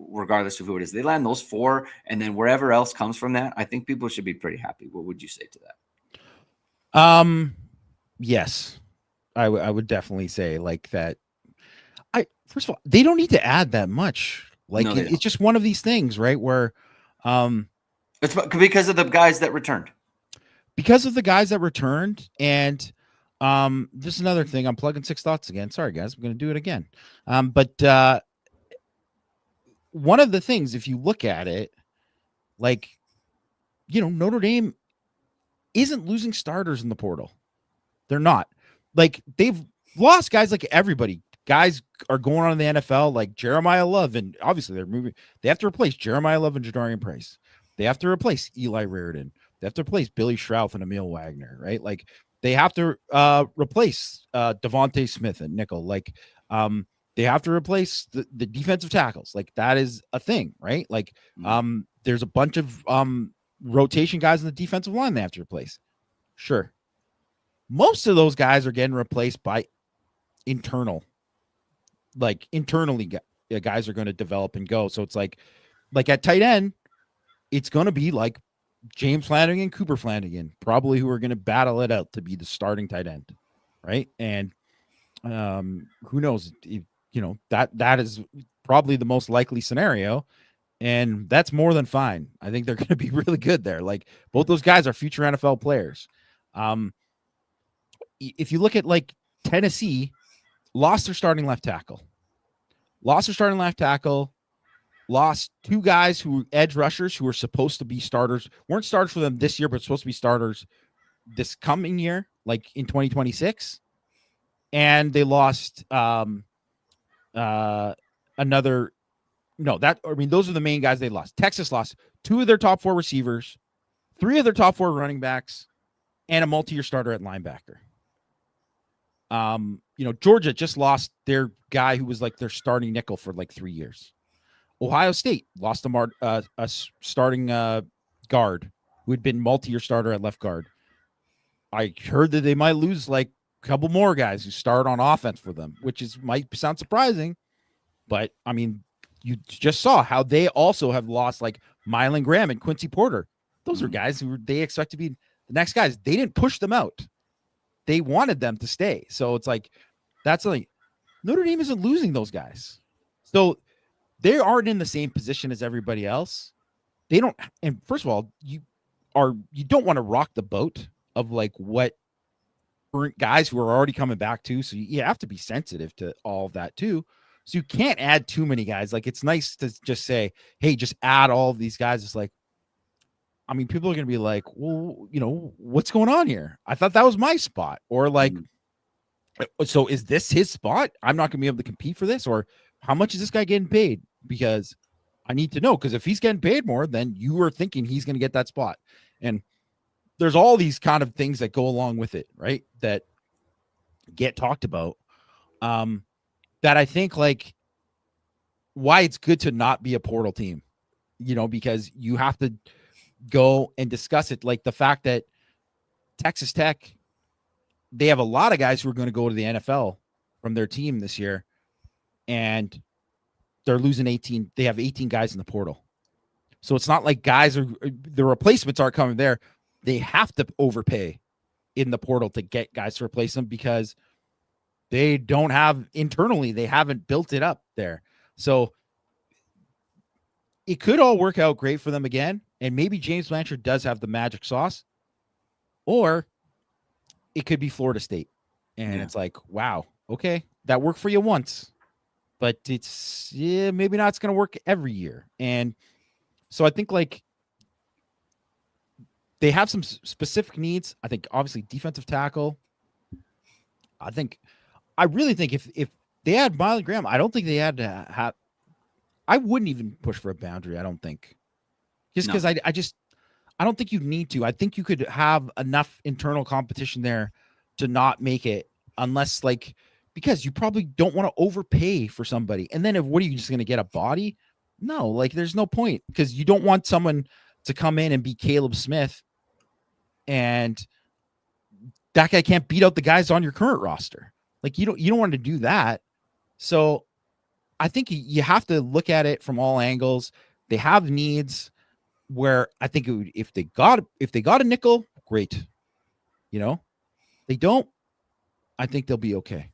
regardless of who it is, they land those 4, and then wherever else comes from that, I think people should be pretty happy. What would you say to that? Yes, I would definitely say like that. First of all, they don't need to add that much. Like no, it's just one of these things, right? Where it's because of the guys that returned. Because of the guys that returned, and this is another thing. I'm plugging 6 thoughts again. Sorry, guys, I'm going to do it again. But one of the things, if you look at it, like Notre Dame isn't losing starters in the portal. They're not. Like they've lost guys like everybody. Guys are going on in the NFL like Jeremiah Love, and obviously they're moving. They have to replace Jeremiah Love and Jadarian Price. They have to replace Eli Raridan. They have to replace Billy Schrauth and Emil Wagner, right? Like they have to replace Devontae Smith at nickel. Like, they have to replace the defensive tackles. Like, that is a thing, right? Like, there's a bunch of rotation guys in the defensive line they have to replace. Sure. Most of those guys are getting replaced by internally guys are going to develop and go. So it's like at tight end, it's going to be like James Flammang, Cooper Flammang, probably, who are going to battle it out to be the starting tight end. Right. And who knows, that is probably the most likely scenario. And that's more than fine. I think they're going to be really good there. Like, both those guys are future NFL players. If you look at like Tennessee, lost their starting left tackle, lost 2 guys who were edge rushers who were supposed to be starters, weren't starters for them this year, but supposed to be starters this coming year, like in 2026. And they lost those are the main guys they lost. Texas lost 2 of their top 4 receivers, 3 of their top 4 running backs, and a multi-year starter at linebacker. Georgia just lost their guy who was like their starting nickel for like 3 years. Ohio State lost a starting guard who had been multi-year starter at left guard. I heard that they might lose like a couple more guys who start on offense for them, which might sound surprising, but I mean, you just saw how they also have lost like Mylan Graham and Quincy Porter. Those are guys who they expect to be the next guys. They didn't push them out. They wanted them to stay. So it's like, that's like, Notre Dame isn't losing those guys. So they aren't in the same position as everybody else. They don't. And first of all, you don't want to rock the boat of like what current guys who are already coming back too. So you have to be sensitive to all of that too. So you can't add too many guys. Like, it's nice to just say, hey, just add all of these guys. It's like, I mean, people are going to be like, well, what's going on here? I thought that was my spot. Or like, so is this his spot? I'm not going to be able to compete for this. Or how much is this guy getting paid? Because I need to know. Because if he's getting paid more, then you are thinking he's going to get that spot. And there's all these kind of things that go along with it, right? That get talked about. That I think, like, why it's good to not be a portal team, because you have to go and discuss it. Like the fact that Texas Tech, they have a lot of guys who are going to go to the NFL from their team this year, and they're losing 18. They have 18 guys in the portal. So it's not like the replacements aren't coming there. They have to overpay in the portal to get guys to replace them because they don't have internally. They haven't built it up there. So it could all work out great for them again. And maybe James Blanchard does have the magic sauce, or it could be Florida State. And it's like, wow, okay, that worked for you once, but it's maybe not. It's going to work every year. And so I think like they have some specific needs. I think obviously defensive tackle. I really think if they had Mylan Graham, I don't think they had to have. I wouldn't even push for a boundary. I don't think, just because I don't think you need to. I think you could have enough internal competition there to not make it, unless because you probably don't want to overpay for somebody. And then what are you just going to get a body? No, like there's no point, because you don't want someone to come in and be Caleb Smith, and that guy can't beat out the guys on your current roster. Like you don't want to do that. So I think you have to look at it from all angles. They have needs where I think if they got a nickel, great. They don't. I think they'll be okay.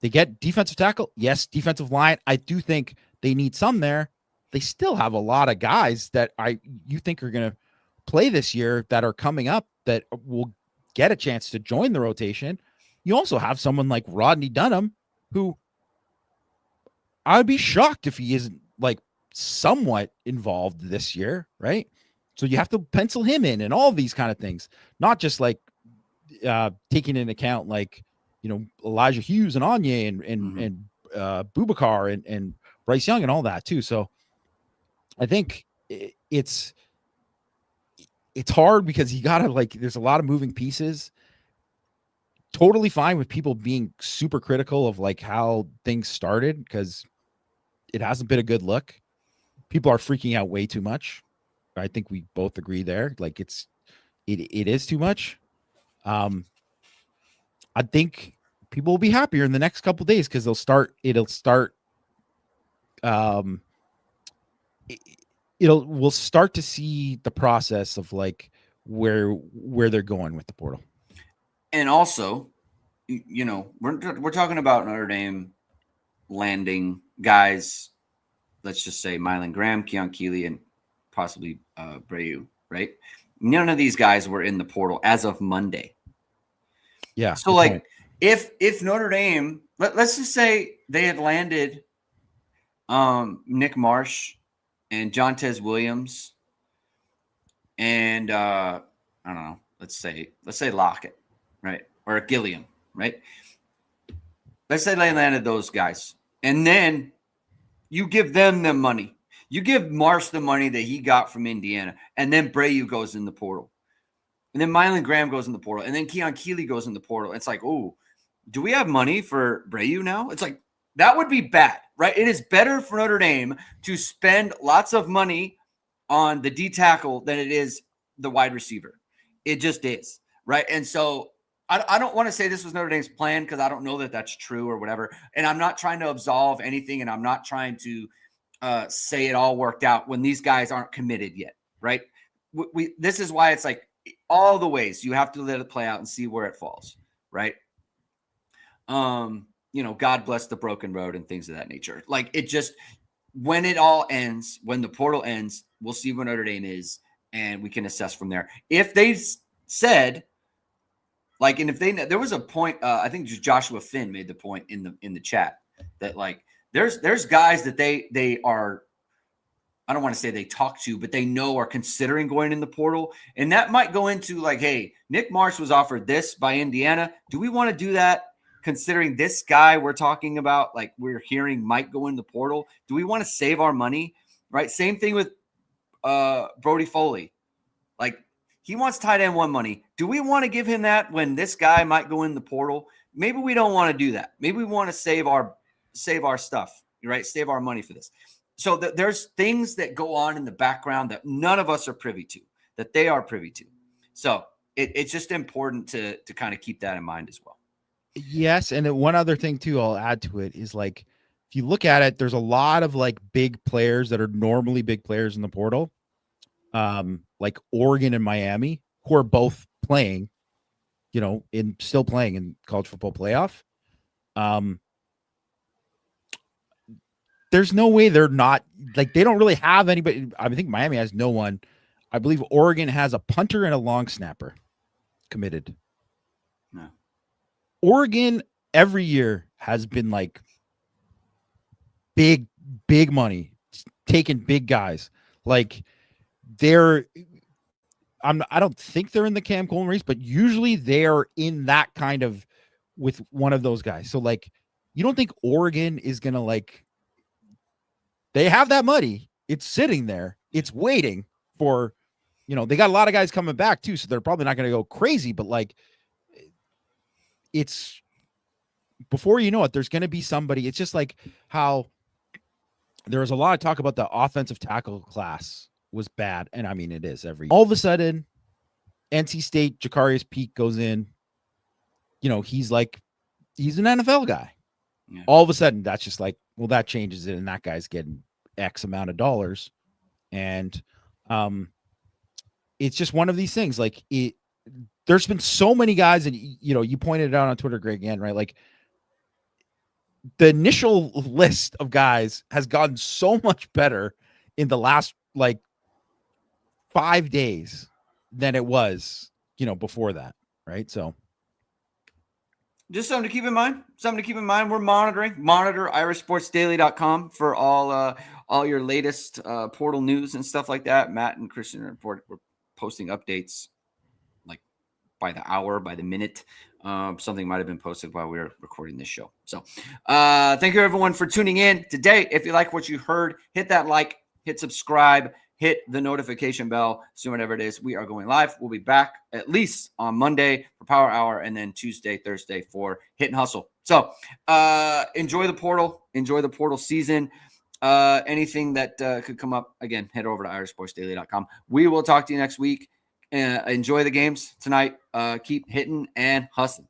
They get defensive tackle. Yes. Defensive line. I do think they need some there. They still have a lot of guys that you think are going to play this year that are coming up that will get a chance to join the rotation. You also have someone like Rodney Dunham, who I'd be shocked if he isn't like somewhat involved this year, right? So you have to pencil him in and all these kind of things, not just like taking into account like, Elijah Hughes and Anye and Boubacar and Bryce Young and all that too. So I think it's hard because you gotta there's a lot of moving pieces. totally fine with people being super critical of like how things started, because it hasn't been a good look. People are freaking out way too much. I think we both agree there. Like it is too much. I think people will be happier in the next couple of days because we'll start to see the process of like where they're going with the portal. And also, you know, we're talking about Notre Dame landing guys. Let's just say Mylan Graham, Keon, Keeley, and possibly Brayu, right? None of these guys were in the portal as of Monday. Yeah. So like if Notre Dame, let's just say they had landed Nick Marsh and Jontez Williams and I don't know, let's say Lockett, right? Or Gilliam, right? Let's say they landed those guys. And then you give them the money. You give Marsh the money that he got from Indiana, and then Brayu goes in the portal. And then Mylan Graham goes in the portal, and then Keon Keeley goes in the portal. It's like, oh, do we have money for Brayu now? It's like, that would be bad, right? It is better for Notre Dame to spend lots of money on the D tackle than it is the wide receiver. It just is, right? And so I don't want to say this was Notre Dame's plan because I don't know that that's true or whatever. And I'm not trying to absolve anything, and I'm not trying to say it all worked out when these guys aren't committed yet, right? This is why it's like all the ways you have to let it play out and see where it falls, right? You know, God bless the broken road and things of that nature. Like it just, when it all ends, when the portal ends, we'll see where Notre Dame is and we can assess from there. If they said, like, and if there was a point, I think Joshua Finn made the point in the chat that like there's guys that they are, I don't want to say they talk to, but they know are considering going in the portal, and that might go into like, hey, Nick Marsh was offered this by Indiana. Do we want to do that? Considering this guy we're talking about, like we're hearing might go in the portal. Do we want to save our money? Right. Same thing with Brody Foley. Like he wants tight end one money. Do we want to give him that when this guy might go in the portal? Maybe we don't want to do that. Maybe we want to save our stuff, right? Save our money for this. So there's things that go on in the background that none of us are privy to, that they are privy to. So it's just important to kind of keep that in mind as well. Yes, and then one other thing too I'll add to it is like if you look at it, there's a lot of like big players that are normally big players in the portal, like Oregon and Miami, who are both playing, you know, still playing in college football playoff. There's no way they're not, like, they don't really have anybody. I think Miami has no one. I believe Oregon has a punter and a long snapper committed. No. Oregon every year has been like big money, taking big guys. Like I don't think they're in the Cam Coleman race, but usually they're in that kind of with one of those guys. So like, you don't think Oregon is going to like, they have that money. It's sitting there. It's waiting for, you know, they got a lot of guys coming back too. So they're probably not going to go crazy, but like it's before you know it, there's going to be somebody. It's just like how there was a lot of talk about the offensive tackle class was bad. And I mean, it is all of a sudden NC State, Jacarius Peak goes in, you know, he's an NFL guy. Yeah. All of a sudden that's just like, well, that changes it. And that guy's getting X amount of dollars. And it's just one of these things. Like there's been so many guys, and you know, you pointed it out on Twitter, Greg, again, right? Like the initial list of guys has gotten so much better in the last like 5 days than it was, you know, before that. Right. So just something to keep in mind. We're monitoring. Monitor irishsportsdaily.com for all your latest portal news and stuff like that. Matt and Christian we're posting updates like by the hour, by the minute. Something might have been posted while we were recording this show. So thank you everyone for tuning in today. If you like what you heard, hit that like, hit subscribe, hit the notification bell. So whenever it is, we are going live. We'll be back at least on Monday for Power Hour, and then Tuesday, Thursday for Hit and Hustle. So enjoy the portal. Enjoy the portal season. Anything that could come up, again, head over to irishsportsdaily.com. We will talk to you next week. Enjoy the games tonight. Keep hitting and hustling.